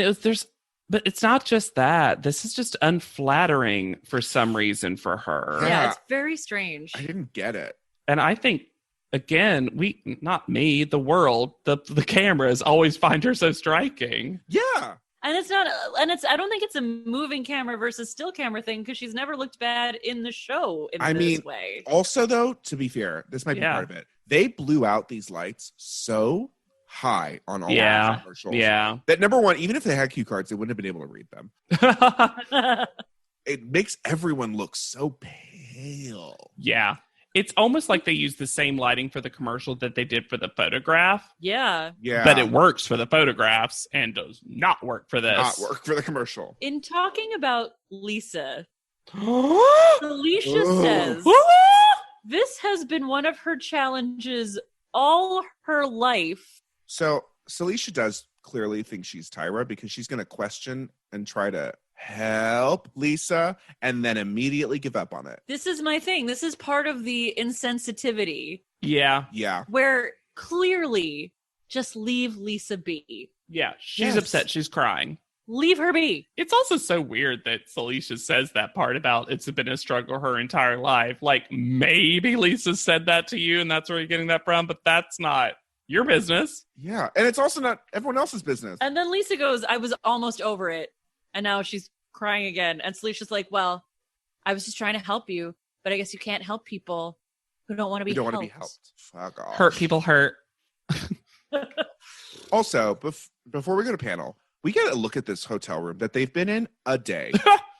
D: but it's not just that. This is just unflattering for some reason for her.
B: Yeah, it's very strange.
C: I didn't get it.
D: And I think, again, not me, the world, the cameras always find her so striking.
C: Yeah.
B: And I don't think it's a moving camera versus still camera thing because she's never looked bad in the show in this way.
C: Also, though, to be fair, this might be part of it. They blew out these lights so high on all the commercials.
D: Yeah.
C: That number one, even if they had cue cards, they wouldn't have been able to read them. It makes everyone look so pale.
D: Yeah. It's almost like they use the same lighting for the commercial that they did for the photograph.
B: Yeah.
C: Yeah.
D: But it works for the photographs and does not work for this.
C: Not work for the commercial.
B: In talking about Lisa, Alicia says this has been one of her challenges all her life.
C: So Celicia does clearly think she's Tyra because she's going to question and try to help Lisa and then immediately give up on it.
B: This is my thing. This is part of the insensitivity.
D: Yeah.
C: Yeah.
B: Where clearly just leave Lisa be.
D: Yeah. She's upset. She's crying.
B: Leave her be.
D: It's also so weird that Celicia says that part about it's been a struggle her entire life. Like, maybe Lisa said that to you and that's where you're getting that from, but that's not your business.
C: Yeah. And it's also not everyone else's business.
B: And then Lisa goes, I was almost over it. And now she's crying again. And Celicia's like, well, I was just trying to help you, but I guess you can't help people who don't want to be helped.
C: Fuck off.
D: Hurt people hurt.
C: Also, before we go to panel, we get a look at this hotel room that they've been in a day.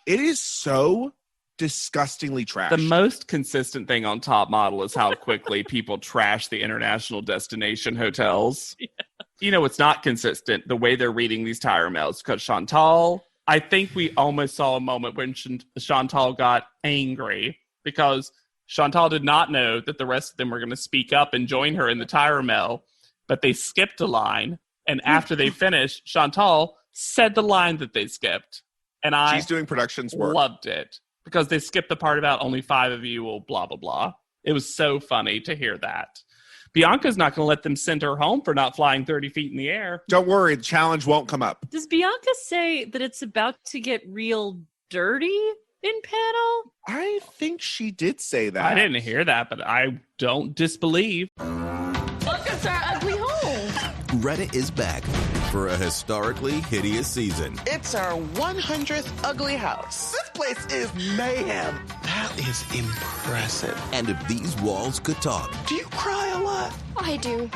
C: It is so disgustingly trashed.
D: The most consistent thing on Top Model is how quickly people trash the international destination hotels. Yeah. You know, it's not consistent the way they're reading these Tyra mails because Chantal, I think we almost saw a moment when Chantal got angry because Chantal did not know that the rest of them were going to speak up and join her in the Tyra mail, but they skipped a line. And after they finished, Chantal said the line that they skipped. And
C: she's doing production's work.
D: Loved it because they skipped the part about only 5 of you will blah, blah, blah. It was so funny to hear that. Bianca's not going to let them send her home for not flying 30 feet in the air.
C: Don't worry, the challenge won't come up.
B: Does Bianca say that it's about to get real dirty in panel?
C: I think she did say that.
D: I didn't hear that, but I don't disbelieve.
B: Look, it's our ugly home.
E: Greta is back for a historically hideous season.
F: It's our 100th ugly house. This place is mayhem. That is impressive.
E: And if these walls could talk,
F: Do you cry a lot?
G: I do.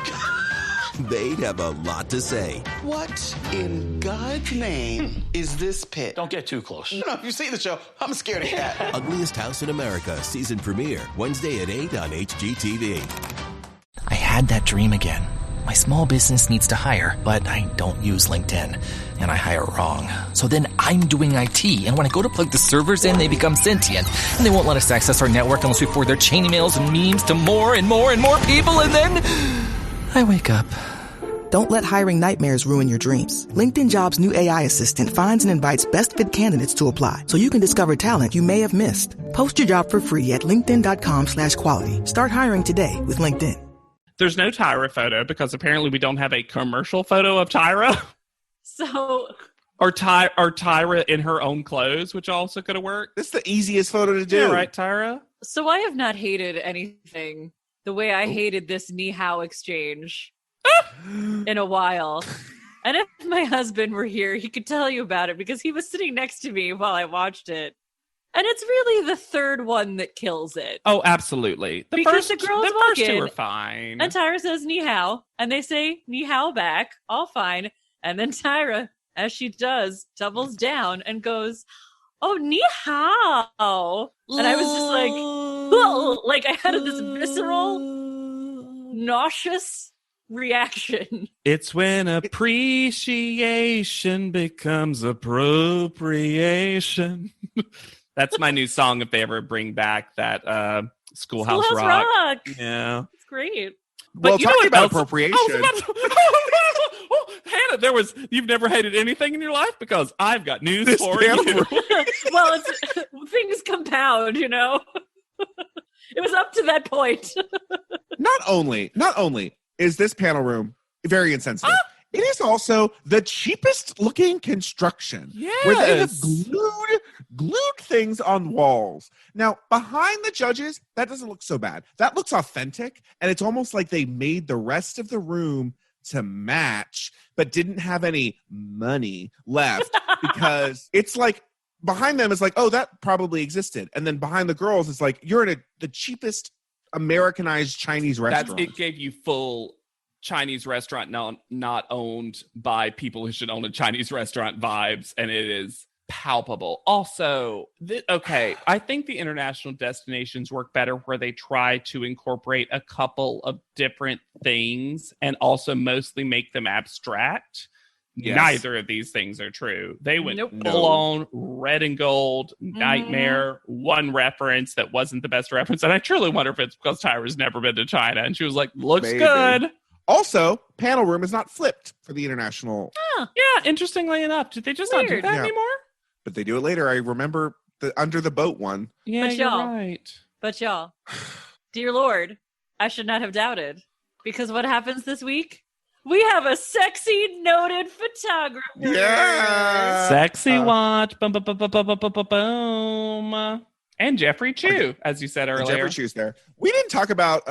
E: they'd have a lot to say.
F: What in God's name is this pit?
H: Don't get too close.
F: You know, if you see the show, I'm a scaredy cat.
E: Ugliest House in America, season premiere, Wednesday at 8 on HGTV.
I: I had that dream again. My small business needs to hire, but I don't use LinkedIn, and I hire wrong. So then I'm doing IT, and when I go to plug the servers in, they become sentient, and they won't let us access our network unless we forward their chain emails and memes to more and more and more people, and then I wake up.
J: Don't let hiring nightmares ruin your dreams. LinkedIn Jobs' new AI assistant finds and invites best fit candidates to apply, so you can discover talent you may have missed. Post your job for free at linkedin.com/quality. Start hiring today with LinkedIn.
D: There's no Tyra photo because apparently we don't have a commercial photo of Tyra.
B: So,
D: Or Tyra in her own clothes, which also could have worked.
C: This is the easiest photo to do.
D: Yeah, right, Tyra?
B: so I have not hated anything the way I hated this ni hao exchange in a while. And if my husband were here, he could tell you about it because he was sitting next to me while I watched it. And it's really the third one that kills it.
D: Oh, absolutely.
B: Because the girls walk
D: first two
B: in,
D: are fine.
B: And Tyra says ni hao, and they say ni hao back, all fine. And then Tyra, as she does, doubles down and goes, oh, ni hao. And I was just like, whoa, like I had this visceral, nauseous reaction.
D: It's when appreciation becomes appropriation. That's my new song if they ever bring back that Schoolhouse Rock. Yeah.
B: It's great.
C: Well,
D: But you know
C: talking
D: what
C: about
D: else-
C: appropriation.
D: Hannah, you've never hated anything in your life because I've got news
C: This
D: for
C: panel
D: you.
B: Well, things compound, you know? It was up to that point.
C: Not only is this panel room very insensitive, it is also the cheapest looking construction. Where they have glued things on walls. Now, behind the judges, that doesn't look so bad. That looks authentic, and it's almost like they made the rest of the room to match, but didn't have any money left because it's like behind them is like, oh, that probably existed. And then behind the girls is like, you're in the cheapest Americanized Chinese restaurant.
D: It gave you full Chinese restaurant not owned by people who should own a Chinese restaurant vibes, and it is palpable. Also, I think the international destinations work better where they try to incorporate a couple of different things and also mostly make them abstract.
C: Yes.
D: Neither of these things are true. They went
B: Nope.
D: full on red and gold, nightmare, one reference that wasn't the best reference. And I truly wonder if it's because Tyra's never been to China and she was like, looks
C: Maybe.
D: good.
C: Also, panel room is not flipped for the international,
D: Yeah, interestingly enough. Did they just not do
B: Weird.
D: that
C: Yeah.
D: anymore?
C: but they do it later. I remember the under the boat one.
D: Yeah,
B: But
D: you're
B: y'all-
D: right.
B: But y'all, dear Lord, I should not have doubted. Because what happens this week? We have a sexy noted photographer.
C: Yeah.
D: Sexy watch. Boom, boom, boom, boom, boom, boom, boom, boom. And Jeffrey Chu, as you said
C: And
D: earlier.
C: Jeffrey Chu's there. We didn't talk about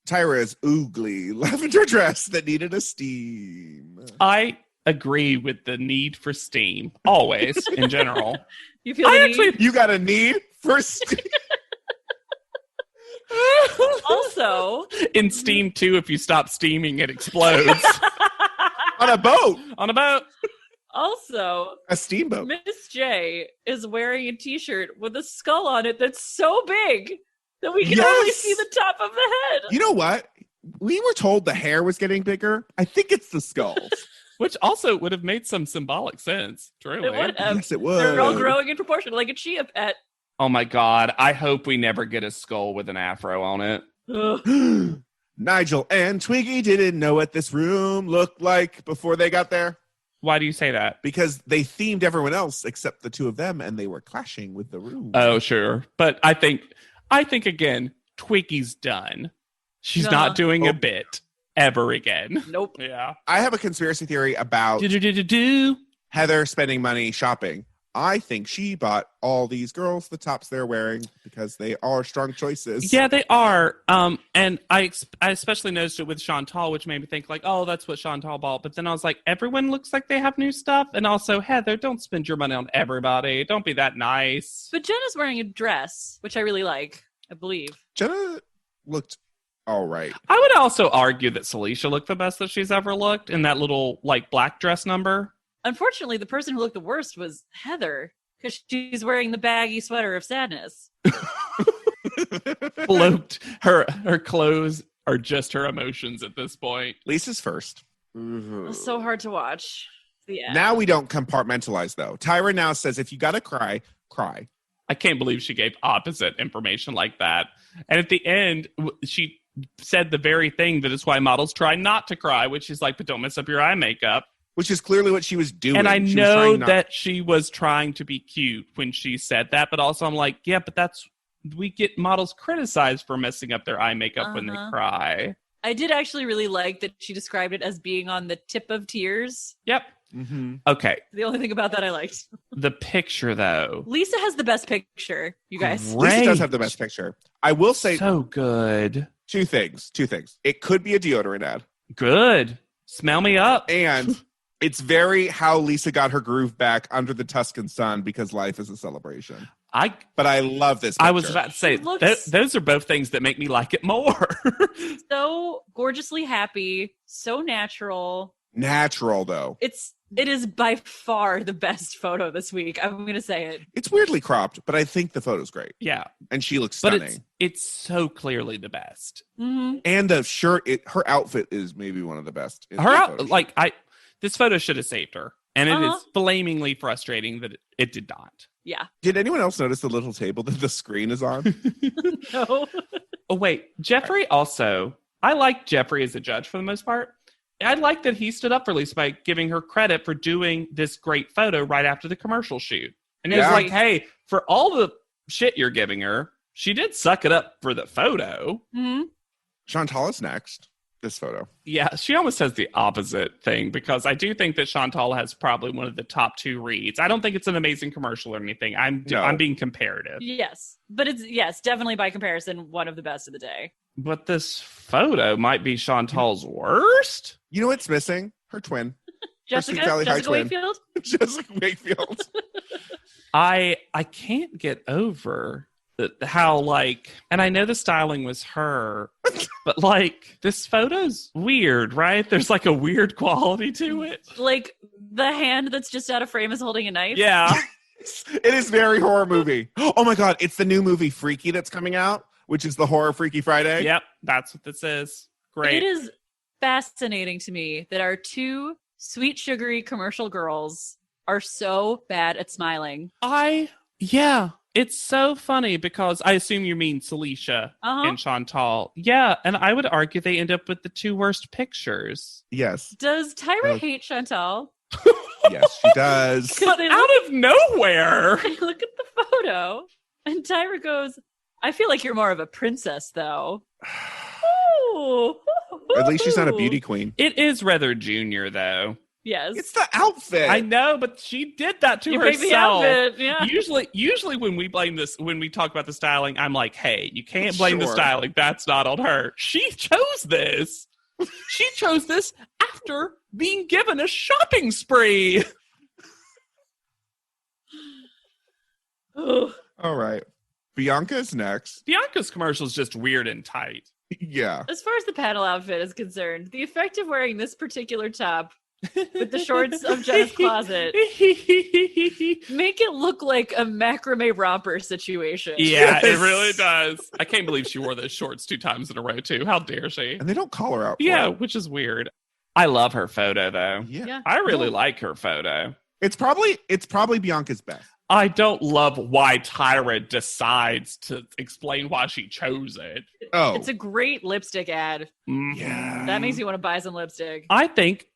C: Tyra's oogly lavender dress that needed a steam.
D: I agree with the need for steam, always, in general.
B: You feel the need?
C: You got a need for steam.
B: Also,
D: In Steam 2, if you stop steaming, it explodes.
C: On a boat.
D: On a boat.
B: also,
C: A steamboat.
B: Miss J is wearing a t-shirt with a skull on it that's so big that we can only
C: Yes.
B: see the top of the head.
C: You know what? We were told the hair was getting bigger. I think it's the skulls.
D: Which also would have made some symbolic sense, truly.
B: It would have.
C: Yes, it
B: They're all
C: would.
B: growing in proportion, like a chia pet.
D: Oh my God. I hope we never get a skull with an afro on it.
B: Ugh.
C: Nigel and Twiggy didn't know what this room looked like before they got there
D: Why do you say that?
C: because they themed everyone else except the two of them, and they were clashing with the room.
D: Oh, sure. But I think again, Twiggy's done. She's
B: Nah.
D: not doing
C: Oh.
D: a bit ever again.
B: Nope.
D: Yeah.
C: I have a conspiracy theory about
D: Do.
C: Heather spending money shopping I think she bought all these girls the tops they're wearing because they are strong choices.
D: Yeah, they are. And I especially noticed it with Chantal, which made me think like, oh, that's what Chantal bought. But then I was like, everyone looks like they have new stuff. And also, Heather, don't spend your money on everybody. Don't be that nice.
B: But Jenna's wearing a dress, which I really like, I believe.
C: Jenna looked all right.
D: I would also argue that Celicia looked the best that she's ever looked in that little like black dress number.
B: Unfortunately, the person who looked the worst was Heather, because she's wearing the baggy sweater of sadness.
D: Float. Her clothes are just her emotions at this point.
C: Lisa's first.
B: It was so hard to watch. Yeah.
C: Now we don't compartmentalize, though. Tyra now says, if you got to cry, cry.
D: I can't believe she gave opposite information like that. And at the end, she said the very thing that is why models try not to cry, which is like, but don't mess up your eye makeup.
C: Which is clearly what she was doing.
D: And I know that she was trying to be cute when she said that, but also I'm like, yeah, but we get models criticized for messing up their eye makeup when they cry.
B: I did actually really like that she described it as being on the tip of tears.
D: Yep.
C: Mm-hmm.
D: Okay.
B: The only thing about that I liked.
D: The picture, though.
B: Lisa has the best picture, you guys.
D: Great.
C: Lisa does have the best picture. I will say
D: so good.
C: Two things. It could be a deodorant ad.
D: Good. Smell me up.
C: And it's very how Lisa got her groove back under the Tuscan sun because life is a celebration. But I love this picture.
D: I was about to say, those are both things that make me like it more.
B: So gorgeously happy, so natural.
C: Natural, though.
B: It is by far the best photo this week. I'm going to say it.
C: It's weirdly cropped, but I think the photo's great.
D: Yeah.
C: And she looks stunning.
D: But it's so clearly the best.
B: Mm-hmm.
C: And the shirt, her outfit is maybe one of the best.
D: This photo should have saved her. And it is flamingly frustrating that it did not.
B: Yeah.
C: Did anyone else notice the little table that the screen is on?
B: No.
D: Oh, wait. Jeffrey also, I like Jeffrey as a judge for the most part. I like that he stood up for Lisa by giving her credit for doing this great photo right after the commercial shoot. And he was like, hey, for all the shit you're giving her, she did suck it up for the photo.
B: Mm-hmm.
C: Chantal is next. This photo.
D: Yeah, she almost has the opposite thing because I do think that Chantal has probably one of the top two reads. I don't think it's an amazing commercial or anything. I'm being comparative.
B: Yes, but it's definitely by comparison one of the best of the day.
D: But this photo might be Chantal's worst.
C: You know what's missing? Her twin.
B: Jessica Wakefield?
C: Jessica Wakefield.
D: I can't get over how and I know the styling was her, but this photo's weird, right? There's a weird quality to it.
B: Like the hand that's just out of frame is holding a knife.
D: Yeah.
C: It is very horror movie. Oh my God. It's the new movie Freaky that's coming out, which is the horror Freaky Friday.
D: Yep. That's what this is. Great.
B: It is fascinating to me that our two sweet, sugary commercial girls are so bad at smiling.
D: Yeah. It's so funny because I assume you mean Celicia and Chantal. Yeah, and I would argue they end up with the two worst pictures.
C: Yes.
B: Does Tyra hate Chantal?
C: Yes, she does.
D: But out of nowhere.
B: They look at the photo, and Tyra goes, I feel like you're more of a princess, though. Ooh.
C: At least she's not a beauty queen.
D: It is rather junior, though.
B: Yes.
C: It's the outfit.
D: I know, but she did that to herself.
B: The outfit, yeah.
D: Usually when we talk about the styling, I'm like, hey, you can't blame the styling. That's not on her. She chose this. She chose this after being given a shopping spree.
C: All right. Bianca's next.
D: Bianca's commercial is just weird and tight.
C: Yeah.
B: As far as the panel outfit is concerned, the effect of wearing this particular top with the shorts of Jenna's closet make it look like a macrame romper situation.
D: Yeah, it really does. I can't believe she wore those shorts 2 times in a row too. How dare she?
C: And they don't call her out.
D: Yeah, which is weird. I love her photo though.
C: Yeah.
D: I really like her photo.
C: It's probably Bianca's best.
D: I don't love why Tyra decides to explain why she chose it.
C: Oh.
B: It's a great lipstick ad.
C: Yeah.
B: That makes you want to buy some lipstick.
D: I think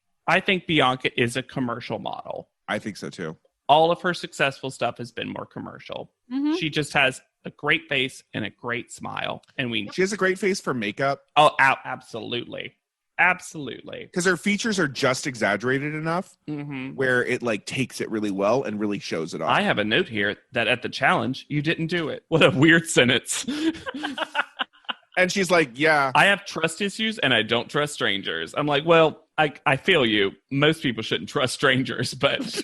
D: Bianca is a commercial model.
C: I think so too.
D: All of her successful stuff has been more commercial.
B: Mm-hmm.
D: She just has a great face and a great smile. And
C: she has a great face for makeup.
D: Oh, absolutely. Absolutely.
C: Because her features are just exaggerated enough where it like takes it really well and really shows it off.
D: I have a note here that at the challenge, you didn't do it. What a weird sentence.
C: And she's like, yeah.
D: I have trust issues and I don't trust strangers. I'm like, well, I feel you. Most people shouldn't trust strangers, but...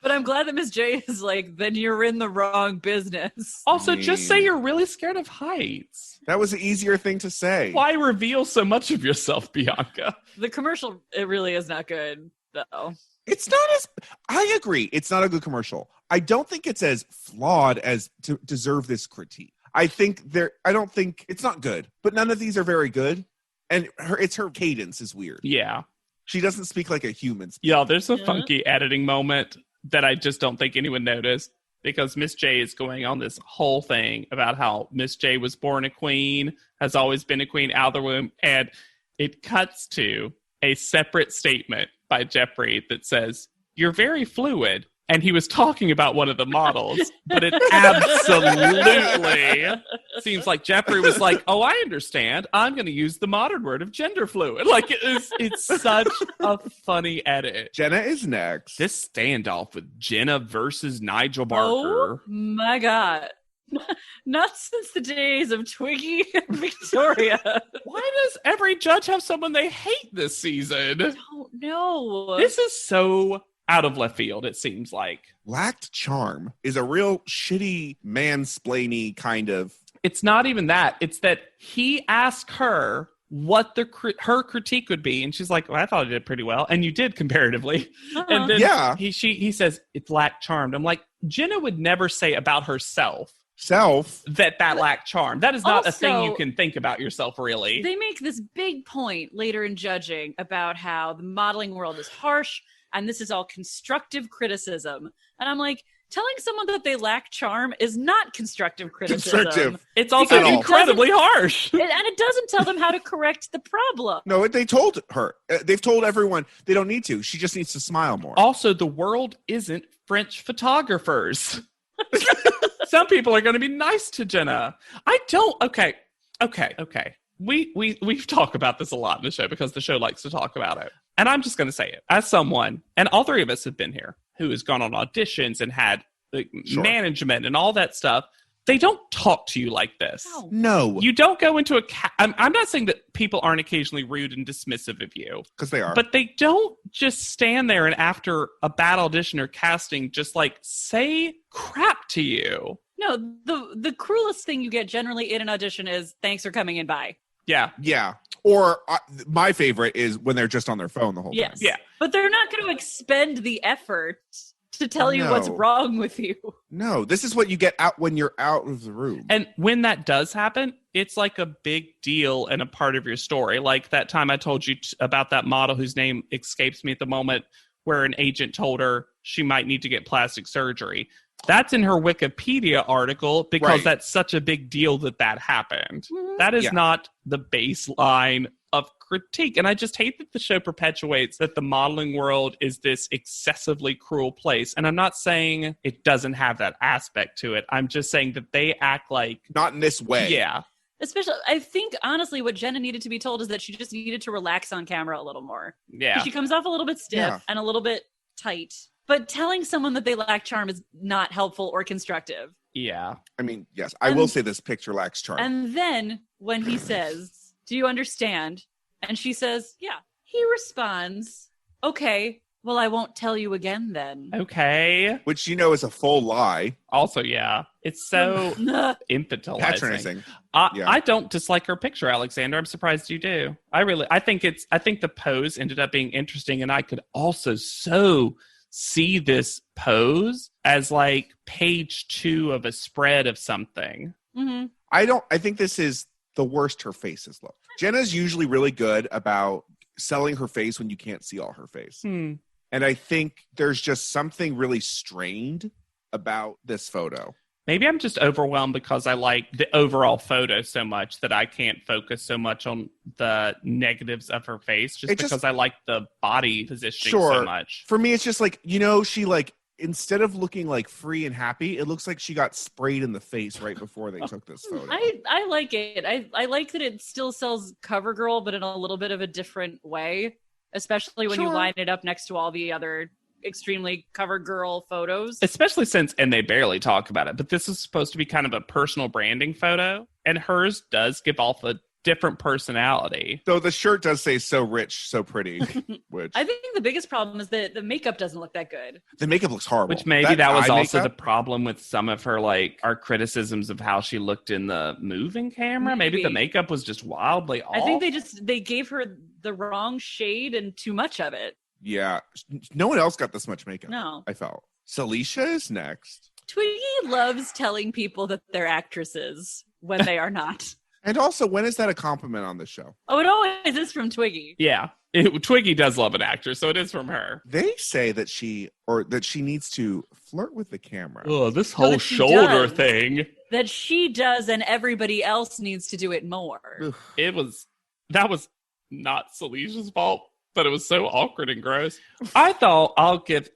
B: But I'm glad that Miss J is like, then you're in the wrong business.
D: Also, just say you're really scared of heights.
C: That was the easier thing to say.
D: Why reveal so much of yourself, Bianca?
B: The commercial, it really is not good, though.
C: It's not as... I agree. It's not a good commercial. I don't think it's as flawed as to deserve this critique. I don't think... It's not good. But none of these are very good. And it's her cadence is weird.
D: Yeah.
C: She doesn't speak like a human.
D: Yeah, there's a funky editing moment that I just don't think anyone noticed, because Miss J is going on this whole thing about how Miss J was born a queen, has always been a queen out of the womb, and it cuts to a separate statement by Jeffrey that says, "You're very fluid." And he was talking about one of the models, but it absolutely seems like Jeffrey was like, "Oh, I understand. I'm going to use the modern word of gender fluid." Like, it's such a funny edit.
C: Jenna is next.
D: This standoff with Jenna versus Nigel Barker.
B: Oh my God. Not since the days of Twiggy and Victoria.
D: Why does every judge have someone they hate this season?
B: I don't know.
D: This is so out of left field, it seems like.
C: Lacked charm is a real shitty mansplainy kind of...
D: It's not even that. It's that he asked her what her critique would be, and she's like, "Well, I thought I did pretty well," and you did comparatively. And then he says it lacked charm. I'm like, Jenna would never say about herself that lacked charm. That is not a thing you can think about yourself, really.
B: They make this big point later in judging about how the modeling world is harsh and this is all constructive criticism. And I'm like, telling someone that they lack charm is not constructive criticism.
D: It's also incredibly harsh.
B: And it doesn't tell them how to correct the problem.
C: No, they told her. They've told everyone they don't need to. She just needs to smile more.
D: Also, the world isn't French photographers. Some people are going to be nice to Jenna. Okay. We've talked about this a lot in the show because the show likes to talk about it. And I'm just going to say it. As someone, and all three of us have been here, who has gone on auditions and had management and all that stuff, they don't talk to you like this.
C: No.
D: You don't go into I'm not saying that people aren't occasionally rude and dismissive of you.
C: Because they are.
D: But they don't just stand there and after a bad audition or casting, just like say crap to you.
B: No, the cruelest thing you get generally in an audition is thanks for coming in, bye.
D: Yeah.
C: Yeah. Or my favorite is when they're just on their phone the whole time.
B: Yeah. But they're not going to expend the effort to tell you what's wrong with you.
C: No, this is what you get out when you're out of the room.
D: And when that does happen, it's like a big deal and a part of your story. Like that time I told you about that model whose name escapes me at the moment, where an agent told her she might need to get plastic surgery. That's in her Wikipedia article because that's such a big deal that happened. Mm-hmm. That is not the baseline of critique. And I just hate that the show perpetuates that the modeling world is this excessively cruel place. And I'm not saying it doesn't have that aspect to it. I'm just saying that they act like...
C: Not in this way.
D: Yeah.
B: Especially, I think, honestly, what Jenna needed to be told is that she just needed to relax on camera a little more.
D: Yeah.
B: She comes off a little bit stiff and a little bit tight. But telling someone that they lack charm is not helpful or constructive.
D: Yeah.
C: I mean, yes, I will say this picture lacks charm.
B: And then when he says, "Do you understand?" And she says, "Yeah." He responds, "Okay, well, I won't tell you again then."
D: Okay.
C: Which you know is a full lie.
D: Also, yeah. It's so infantilizing.
C: Patronizing.
D: I don't dislike her picture, Alexander. I'm surprised you do. I think the pose ended up being interesting, and I could also see this pose as like page 2 of a spread of something.
B: Mm-hmm.
C: I think this is the worst her face has looked. Jenna's usually really good about selling her face when you can't see all her face. And I think there's just something really strained about this photo.
D: Maybe I'm just overwhelmed because I like the overall photo so much that I can't focus so much on the negatives of her face because I like the body positioning so much.
C: For me, it's just like, she instead of looking like free and happy, it looks like she got sprayed in the face right before they took this photo.
B: I like it. I like that it still sells CoverGirl, but in a little bit of a different way, especially when you line it up next to all the other extremely CoverGirl photos.
D: Especially since, and they barely talk about it, but this is supposed to be kind of a personal branding photo, and hers does give off a different personality.
C: Though the shirt does say "so rich, so pretty," which
B: I think the biggest problem is that the makeup doesn't look that good.
C: the makeup looks horrible.
D: Which maybe that was
C: eye
D: also
C: makeup,
D: the problem with some of her, like, our criticisms of how she looked in the moving camera. Maybe the makeup was just wildly off.
B: I think they gave her the wrong shade and too much of it.
C: Yeah, no one else got this much makeup.
B: No.
C: I felt. Celicia is next.
B: Twiggy loves telling people that they're actresses when they are not.
C: And also, when is that a compliment on the show?
B: Oh, it always is from Twiggy.
D: Yeah. Twiggy does love an actor, so it is from her.
C: They say that she needs to flirt with the camera.
D: Oh, this whole
B: that she
D: shoulder
B: does.
D: thing.
B: That she does and everybody else needs to do it more.
D: That was not Celicia's fault, but it was so awkward and gross. I thought I'll give,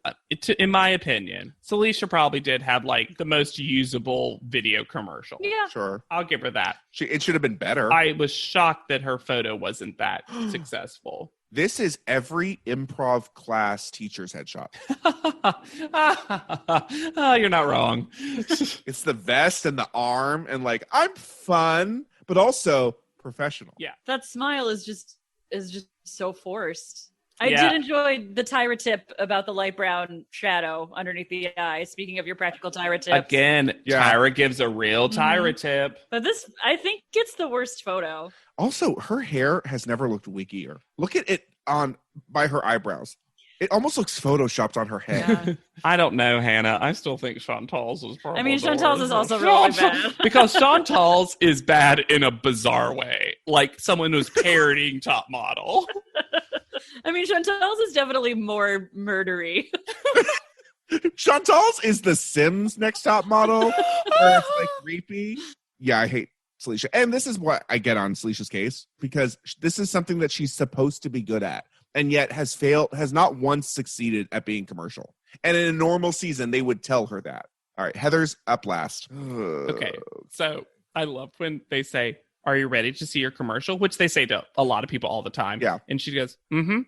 D: in my opinion, Celicia probably did have like the most usable video commercial.
B: Yeah.
C: Sure.
D: I'll give her that.
C: It should have been better.
D: I was shocked that her photo wasn't that successful.
C: This is every improv class teacher's headshot.
D: Oh, you're not wrong.
C: It's the vest and the arm and like, I'm fun, but also professional.
D: Yeah.
B: That smile is just so forced. I
D: Yeah.
B: did enjoy the Tyra tip about the light brown shadow underneath the eye. Speaking of your practical Tyra tips.
D: Again,
C: Yeah.
D: Tyra gives a real Tyra tip.
B: But this, I think, gets the worst photo.
C: Also, her hair has never looked wiggier. Look at it by her eyebrows. It almost looks photoshopped on her head.
B: Yeah.
D: I don't know, Hannah. I still think Chantal's is probably
B: I mean,
D: the
B: Chantal's
D: worst.
B: is also really bad.
D: Because Chantal's is bad in a bizarre way. Like someone who's parodying Top Model.
B: I mean, Chantal's is definitely more murdery.
C: Chantal's is the Sims Next Top Model, where it's like creepy. Yeah, I hate Celicia. And this is what I get on Celicia's case, because this is something that she's supposed to be good at, and yet has not once succeeded at being commercial. And in a normal season, they would tell her that. All right, Heather's up last.
D: Okay, so I love when they say, "Are you ready to see your commercial?" Which they say to a lot of people all the time.
C: Yeah.
D: And she goes, mm-hmm.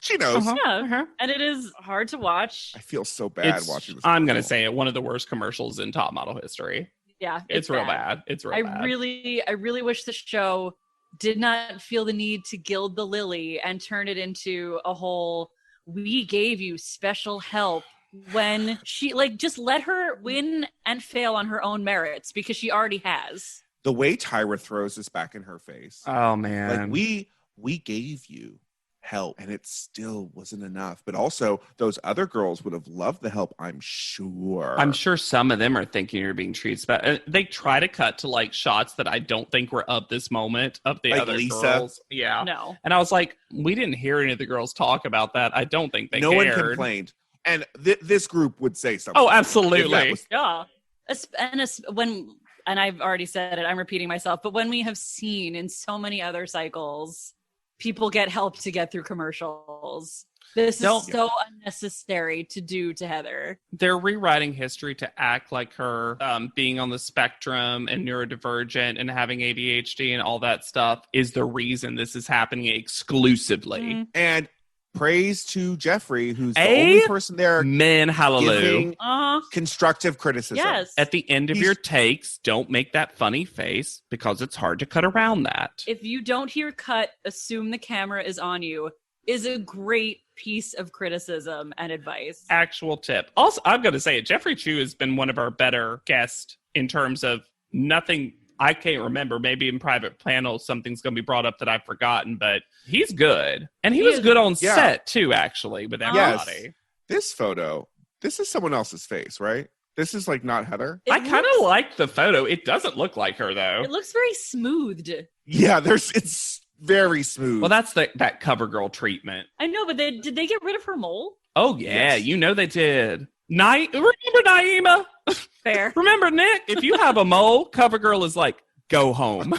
C: She knows.
B: Yeah. And it is hard to watch.
C: I feel so bad watching this.
D: I'm going to say it, one of the worst commercials in Top Model history.
B: Yeah.
D: It's real bad. It's real bad.
B: I really wish the show did not feel the need to gild the lily and turn it into a whole, we gave you special help, when she, like, just let her win and fail on her own merits, because she already has.
C: The way Tyra throws this back in her face.
D: Oh, man.
C: Like, we gave you help and it still wasn't enough. But also, those other girls would have loved the help, I'm sure.
D: I'm sure some of them are thinking you're being treated bad. They try to cut to like shots that I don't think were of this moment of the
C: Like
D: other
C: Lisa?
D: girls. Yeah.
B: No.
D: And I was like, we didn't hear any of the girls talk about that. I don't think they
C: No
D: cared.
C: one complained. And this group would say something.
D: Oh,
C: If that
D: absolutely.
C: was-
B: Yeah. And I've already said it, I'm repeating myself, but when we have seen in so many other cycles, people get help to get through commercials. This is so unnecessary to do to Heather.
D: They're rewriting history to act like her being on the spectrum and neurodivergent and having ADHD and all that stuff is the reason this is happening exclusively.
B: Mm-hmm.
C: And praise to Jeffrey, who's the only person there
D: Men, hallelujah.
C: giving constructive criticism.
B: Yes.
D: At the end of your takes, don't make that funny face because it's hard to cut around that.
B: If you don't hear cut, assume the camera is on you, is a great piece of criticism and advice.
D: Actual tip. Also, I'm going to say it. Jeffrey Chu has been one of our better guests in terms of nothing. I can't remember. Maybe in private panel, something's going to be brought up that I've forgotten, but he's good. And he was good on set too, actually, with everybody.
C: Yes. This photo, this is someone else's face, right? This is like not Heather.
D: I kind of like the photo. It doesn't look like her, though.
B: It looks very smoothed.
C: Yeah, it's very smooth.
D: Well, that's that CoverGirl treatment.
B: I know, but did they get rid of her mole?
D: Oh, yeah. You know they did. Remember Naima?
B: Fair.
D: Remember, Nick? If you have a mole, CoverGirl is like, go home.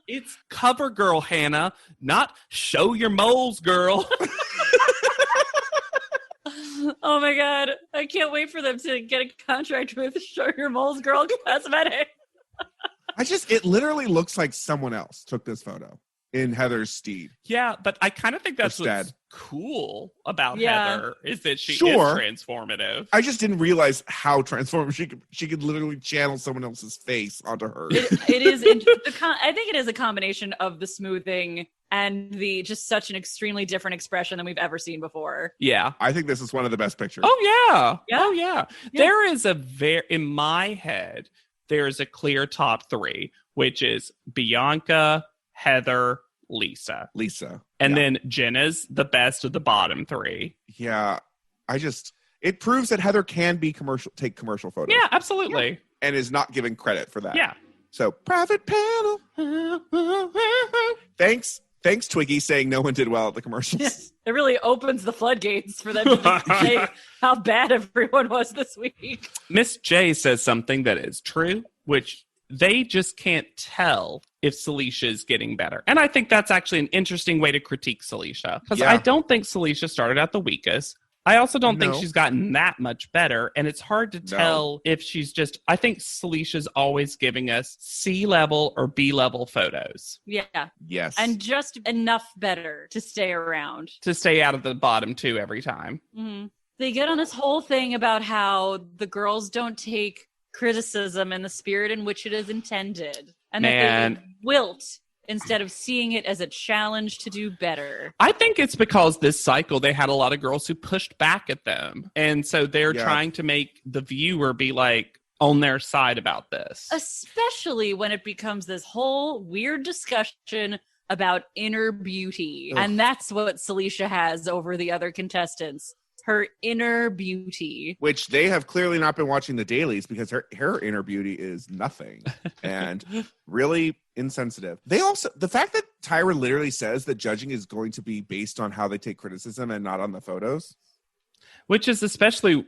D: It's CoverGirl, Hannah, not show your moles, girl.
B: Oh my god. I can't wait for them to get a contract with Sugar Mole's Girl Cosmetic.
C: It literally looks like someone else took this photo in Heather's steed.
D: Yeah, but I kind of think that's
C: Instead.
D: what's cool about
B: Yeah.
D: Heather is that she
C: Sure.
D: is transformative.
C: I just didn't realize how transformative she could literally channel someone else's face onto hers.
B: It is. I think it is a combination of the smoothing and the just such an extremely different expression than we've ever seen before.
D: Yeah.
C: I think this is one of the best pictures.
D: Oh yeah.
B: Yeah.
D: Oh yeah.
B: Yeah.
D: There is in my head, there is a clear top 3, which is Bianca, Heather, Lisa. And
C: Yeah.
D: then Jenna's the best of the bottom 3.
C: Yeah. It proves that Heather can be take commercial photos.
D: Yeah, absolutely.
C: And is not given credit for that.
D: Yeah.
C: So private panel. Thanks, Twiggy, saying no one did well at the commercials.
B: It really opens the floodgates for them to just say how bad everyone was this week.
D: Miss J says something that is true, which they just can't tell if Celicia is getting better. And I think that's actually an interesting way to critique Celicia. Because
C: Yeah.
D: I don't think Celicia started out the weakest. I also don't think
C: No.
D: she's gotten that much better. And it's hard to tell if she's just... I think Celicia's always giving us C-level or B-level photos.
B: Yeah.
C: Yes.
B: And just enough better to stay around.
D: To stay out of the bottom 2 every time.
B: Mm-hmm. They get on this whole thing about how the girls don't take criticism in the spirit in which it is intended. And that they wilt instead of seeing it as a challenge to do better.
D: I think it's because this cycle, they had a lot of girls who pushed back at them. And so they're trying to make the viewer be like on their side about this.
B: Especially when it becomes this whole weird discussion about inner beauty. And that's what Celicia has over the other contestants. Her inner beauty.
C: Which they have clearly not been watching the dailies because her inner beauty is nothing and really insensitive. The fact that Tyra literally says that judging is going to be based on how they take criticism and not on the photos.
D: Which is especially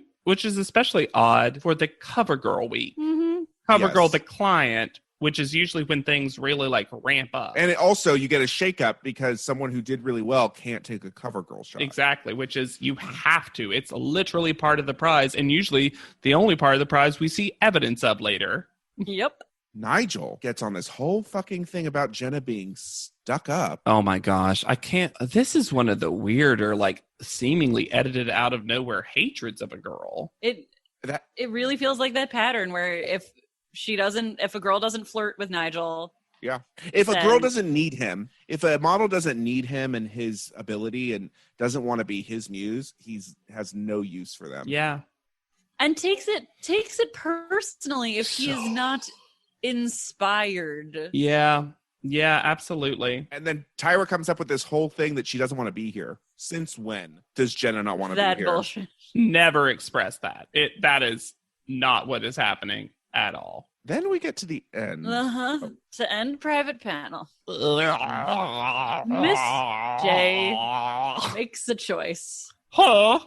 D: odd for the CoverGirl week.
B: Mm-hmm.
D: CoverGirl, the client, which is usually when things really like ramp up.
C: And you get a shakeup because someone who did really well can't take a CoverGirl shot.
D: Exactly, which is you have to. It's literally part of the prize, and usually the only part of the prize we see evidence of later.
B: Yep.
C: Nigel gets on this whole fucking thing about Jenna being stuck up.
D: Oh my gosh, I can't. This is one of the weirder, like seemingly edited out of nowhere hatreds of a girl.
B: It really feels like that pattern where if a girl doesn't flirt with Nigel.
C: Yeah. If a girl doesn't need him, if a model doesn't need him and his ability and doesn't want to be his muse, has no use for them.
D: Yeah.
B: And takes it personally if he is not inspired.
D: Yeah. Yeah, absolutely.
C: And then Tyra comes up with this whole thing that she doesn't want to be here. Since when does Jenna not want to be here?
B: That bullshit.
D: Never express that. That is not what is happening at all.
C: Then we get to the end.
B: To end private panel. Miss J makes a choice.
D: Huh?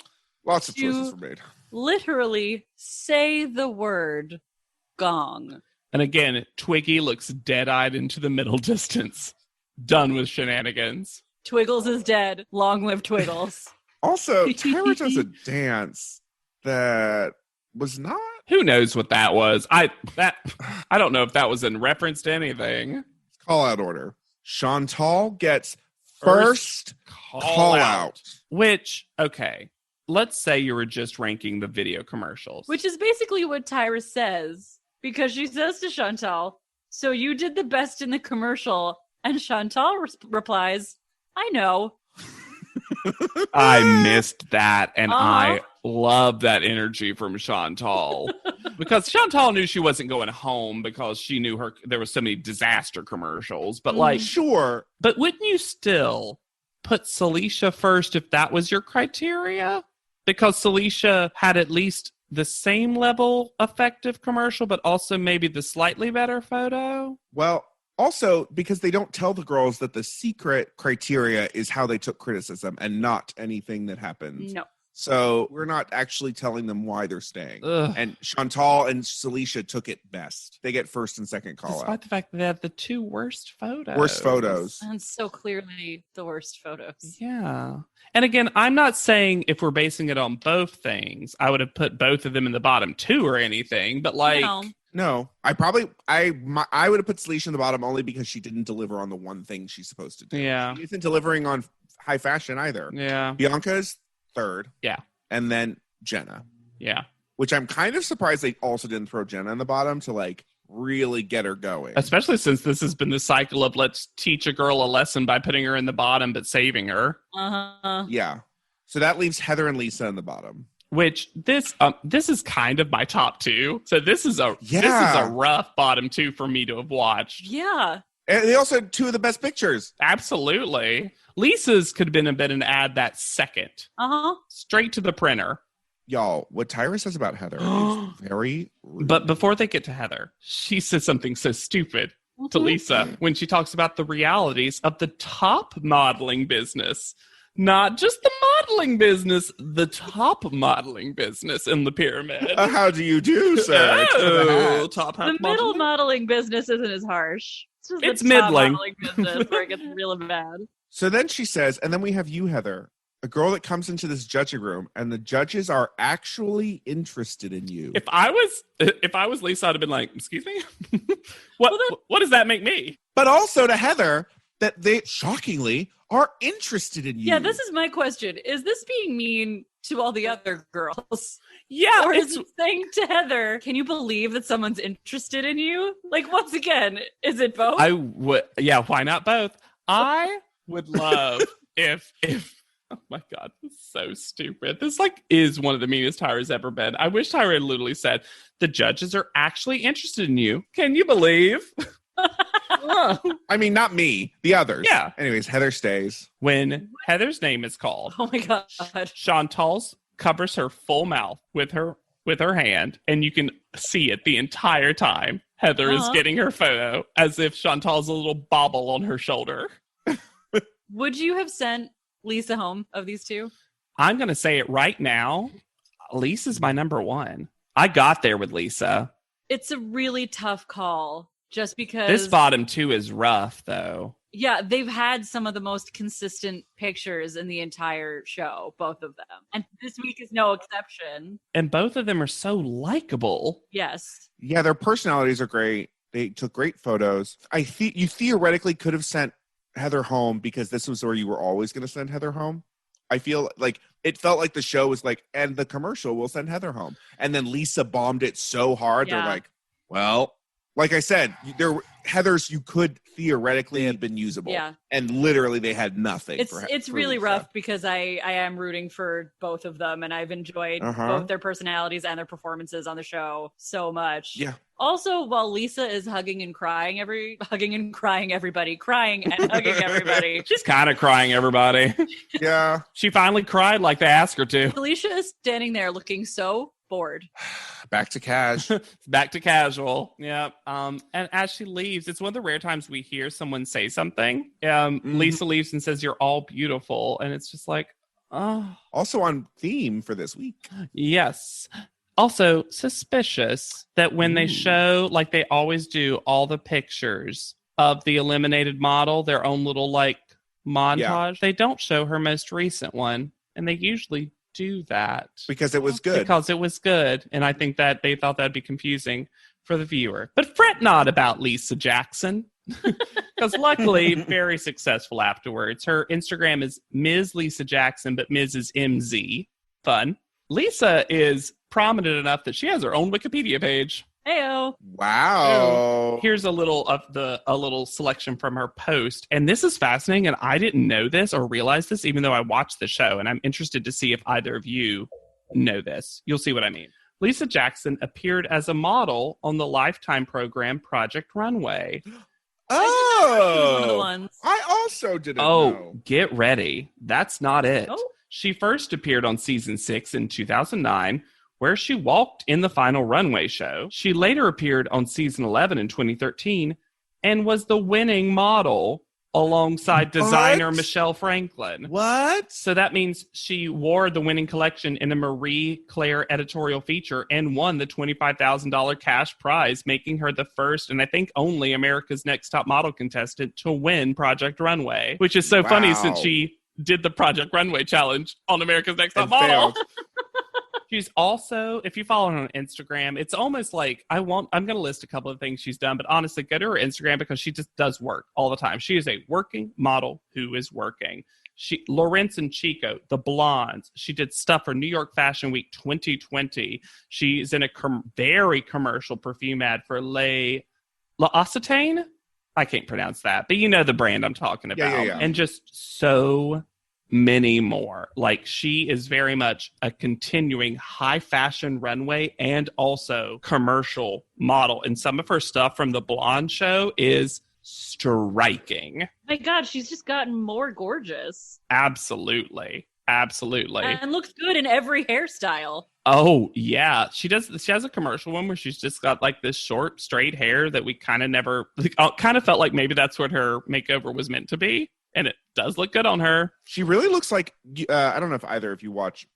C: Lots of choices were made.
B: Literally say the word gong.
D: And again, Twiggy looks dead-eyed into the middle distance. Done with shenanigans.
B: Twiggles is dead. Long live Twiggles.
C: Also, Tyra does a dance that was not...
D: Who knows what that was? I don't know if that was in reference to anything.
C: Call out order. Chantal gets first call out.
D: Which, okay, let's say you were just ranking the video commercials.
B: Which is basically what Tyra says. Because she says to Chantal, so you did the best in the commercial. And Chantal replies, I know.
D: I missed that, and I love that energy from Chantal. Because Chantal knew she wasn't going home because she knew there was so many disaster commercials. But
C: sure.
D: But wouldn't you still put Celicia first if that was your criteria? Because Celicia had at least the same level effective commercial, but also maybe the slightly better photo?
C: Well, also because they don't tell the girls that the secret criteria is how they took criticism and not anything that happened.
B: No.
C: So we're not actually telling them why they're staying.
D: Ugh.
C: And Chantal and Celicia took it best. They get first and second call
D: Despite
C: out.
D: the fact that they have the two worst photos.
C: Worst photos.
B: And so clearly the worst photos.
D: Yeah. And again, I'm not saying if we're basing it on both things, I would have put both of them in the bottom two or anything, but like...
C: No, I would have put Celicia in the bottom only because she didn't deliver on the one thing she's supposed to do.
D: Yeah.
C: She isn't delivering on high fashion either.
D: Yeah.
C: Bianca's third.
D: Yeah.
C: And then Jenna.
D: Yeah.
C: Which I'm kind of surprised they also didn't throw Jenna in the bottom to like really get her going.
D: Especially since this has been the cycle of let's teach a girl a lesson by putting her in the bottom but saving her.
B: Uh-huh.
C: Yeah. So that leaves Heather and Lisa in the bottom.
D: Which this is kind of my top two. So this is a rough bottom two for me to have watched.
B: Yeah.
C: And they also had two of the best pictures.
D: Absolutely. Lisa's could have been a bit an ad that second.
B: Uh-huh.
D: Straight to the printer.
C: Y'all, what Tyra says about Heather is very rude.
D: But before they get to Heather, she says something so stupid to Lisa when she talks about the realities of the top modeling business. Not just the modeling business, the top modeling business in the pyramid.
C: How do you do, sir?
D: Top
B: the middle modeling business isn't as harsh.
D: It's
B: the
D: middling.
B: Modeling business where it gets real bad.
C: So then she says, and then we have you, Heather, a girl that comes into this judging room, and the judges are actually interested in you.
D: If I was Lisa, I'd have been like, "Excuse me, what does that make me?"
C: But also to Heather, that they shockingly are interested in you.
B: Yeah, this is my question. Is this being mean to all the other girls?
D: Yeah.
B: Or is it saying to Heather, can you believe that someone's interested in you? Like, once again, is it both?
D: I would, yeah, why not both? I would love if oh my God, this is so stupid. This is one of the meanest Tyra's ever been. I wish Tyra had literally said, the judges are actually interested in you. Can you believe?
C: I mean, not me, the others.
D: Yeah.
C: Anyways, Heather stays.
D: When Heather's name is called,
B: oh my God.
D: Chantal's covers her full mouth with her hand, and you can see it the entire time. Heather is getting her photo as if Chantal's a little bobble on her shoulder.
B: Would you have sent Lisa home of these two?
D: I'm going to say it right now. Lisa's my number one. I got there with Lisa.
B: It's a really tough call just because
D: this bottom two is rough, though.
B: Yeah, they've had some of the most consistent pictures in the entire show, both of them. And this week is no exception.
D: And both of them are so likable.
B: Yes.
C: Yeah, their personalities are great. They took great photos. You theoretically could have sent Heather home because this was where you were always going to send Heather home. I feel like it felt like the show was like, and the commercial will send Heather home. And then Lisa bombed it so hard.
B: Yeah.
C: They're like, well, like I said, Heather's you could theoretically have been usable.
B: Yeah.
C: And literally they had nothing.
B: It's really rough because I am rooting for both of them, and I've enjoyed both their personalities and their performances on the show so much.
C: Yeah.
B: Also, while Lisa is hugging and crying everybody, crying and hugging everybody.
D: She's kind of crying everybody.
C: Yeah.
D: She finally cried like they asked her to.
B: Alicia is standing there looking so bored.
C: Back to cash.
D: Back to casual. Yeah. And as she leaves, it's one of the rare times we hear someone say something. Lisa leaves and says, "You're all beautiful." And it's just like, oh.
C: Also on theme for this week.
D: Yes. Also suspicious that when they show, like they always do, all the pictures of the eliminated model, their own little montage, they don't show her most recent one. And they usually do that.
C: Because it was good.
D: Because it was good. And I think that they thought that'd be confusing for the viewer. But fret not about Lisa Jackson. Because luckily, very successful afterwards. Her Instagram is Ms. Lisa Jackson, but Ms. is MZ. Fun. Lisa is prominent enough that she has her own Wikipedia page.
B: Heyo.
C: Wow.
D: Here's a little selection from her post. And this is fascinating. And I didn't know this or realize this, even though I watched the show. And I'm interested to see if either of you know this. You'll see what I mean. Lisa Jackson appeared as a model on the Lifetime program Project Runway.
C: Oh,
B: One of the ones.
C: I also didn't know.
D: Get ready. That's not it.
B: Oh.
D: She first appeared on season 6 in 2009, where she walked in the final runway show. She later appeared on season 11 in 2013 and was the winning model alongside designer
C: What?
D: Michelle Franklin.
C: What?
D: So that means she wore the winning collection in a Marie Claire editorial feature and won the $25,000 cash prize, making her the first and I think only America's Next Top Model contestant to win Project Runway, which is so funny since she did the Project Runway challenge on America's Next Top Model. She's also, if you follow her on Instagram, it's almost like I'm going to list a couple of things she's done, but honestly, go to her Instagram because she just does work all the time. She is a working model who is working. Lorenz and Chico, the blondes. She did stuff for New York Fashion Week 2020. She's in a very commercial perfume ad for L'Occitane. I can't pronounce that, but you know the brand I'm talking about.
C: Yeah.
D: And just so many more. Like, she is very much a continuing high fashion runway and also commercial model. And some of her stuff from the Blonde show is striking.
B: My God, she's just gotten more gorgeous.
D: Absolutely.
B: And looks good in every hairstyle.
D: Oh, yeah. She has a commercial one where she's just got like this short, straight hair that we kind of felt like maybe that's what her makeover was meant to be. And it does look good on her.
C: She really looks like, I don't know if either of you watch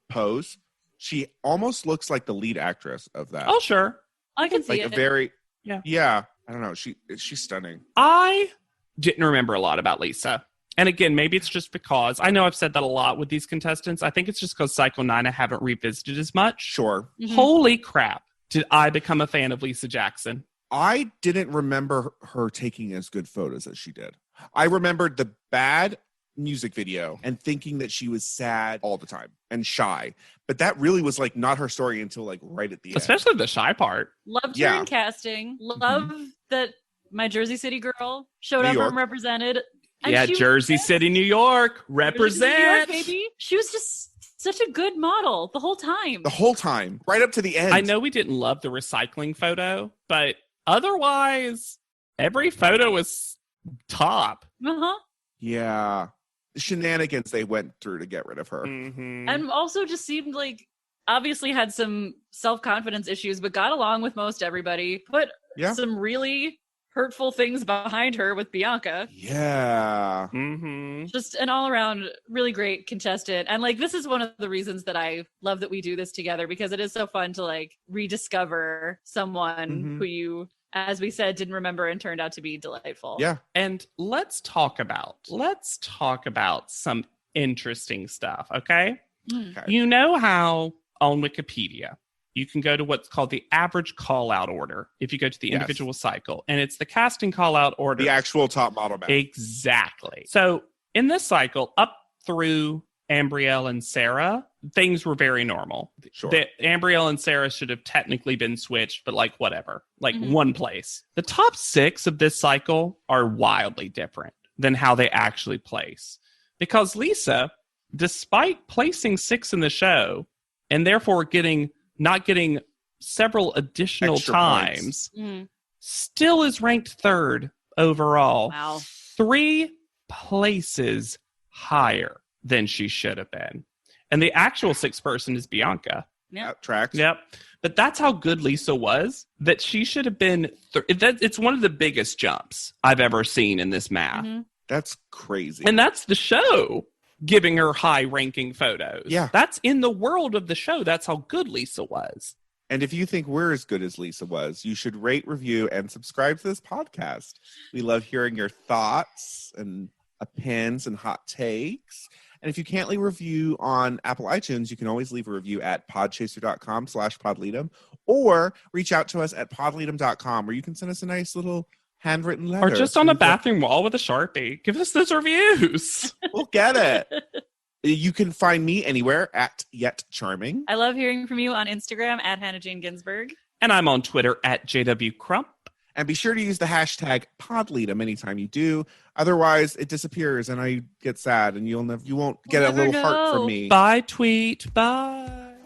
C: Pose. She almost looks like the lead actress of that.
D: Oh, sure.
B: I can see
C: like
B: it.
C: a very,
D: yeah.
C: I don't know. She's stunning.
D: I didn't remember a lot about Lisa. And again, maybe it's just because, I know I've said that a lot with these contestants. I think it's just because Cycle 9 I haven't revisited as much.
C: Sure.
B: Mm-hmm.
D: Holy crap. Did I become a fan of Lisa Jackson?
C: I didn't remember her taking as good photos as she did. I remembered the bad music video and thinking that she was sad all the time and shy. But that really was like not her story until like right at the end.
D: Especially the shy part.
B: Loved her in casting. Love that my Jersey City girl showed
C: New
B: up
C: York.
B: and represented. And
D: Yeah, Jersey City, New York. Represent.
B: New York, baby. She was just such a good model the whole time.
C: The whole time. Right up to the end.
D: I know we didn't love the recycling photo, but otherwise, every photo was top.
B: Uh-huh.
C: Yeah. The shenanigans they went through to get rid of her.
D: Mm-hmm.
B: And also just seemed like obviously had some self-confidence issues, but got along with most everybody. Put some really hurtful things behind her with Bianca.
C: Yeah.
D: Mm-hmm.
B: Just an all-around really great contestant. And like, this is one of the reasons that I love that we do this together, because it is so fun to like rediscover someone who you, as we said, didn't remember and turned out to be delightful.
C: Yeah.
D: And let's talk about some interesting stuff, okay?
C: Okay.
D: You know how on Wikipedia, you can go to what's called the average call-out order if you go to the individual cycle, and it's the casting call-out order.
C: The actual top model match.
D: Exactly. So in this cycle, up through Ambrielle and Sarah, things were very normal.
C: Sure.
D: Ambrielle and Sarah should have technically been switched, but like whatever, like one place. The top 6 of this cycle are wildly different than how they actually place. Because Lisa, despite placing 6 in the show, and therefore not getting several additional
C: Extra
D: times, still is ranked 3rd overall.
B: Wow.
D: 3 places higher than she should have been. And the actual 6th person is Bianca.
C: Yep. Tracks.
D: Yep. But that's how good Lisa was, that she should have been... it's one of the biggest jumps I've ever seen in this math.
C: That's crazy.
D: And that's the show giving her high-ranking photos.
C: Yeah.
D: That's in the world of the show. That's how good Lisa was.
C: And if you think we're as good as Lisa was, you should rate, review, and subscribe to this podcast. We love hearing your thoughts and opinions and hot takes. And if you can't leave a review on Apple iTunes, you can always leave a review at podchaser.com/podleadum or reach out to us at podleadum.com, where you can send us a nice little handwritten letter.
D: Or just on a bathroom wall with a Sharpie. Give us those reviews.
C: We'll get it. You can find me anywhere at Yet Charming.
B: I love hearing from you on Instagram at Hannah Jane Ginsburg.
D: And I'm on Twitter at JW Crump.
C: And be sure to use the hashtag PodLeadum anytime you do. Otherwise, it disappears and I get sad and you won't get a little heart from me.
D: Bye, tweet. Bye.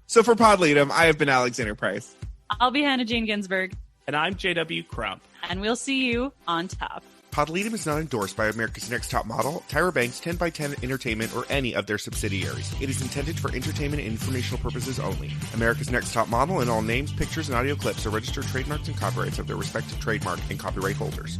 C: So for PodLeadum, I have been Alexander Price.
B: I'll be Hannah Jane Ginsburg.
D: And I'm JW Crump.
B: And we'll see you on top.
C: PodLeadum is not endorsed by America's Next Top Model, Tyra Banks, 10x10 Entertainment, or any of their subsidiaries. It is intended for entertainment and informational purposes only. America's Next Top Model and all names, pictures, and audio clips are registered trademarks and copyrights of their respective trademark and copyright holders.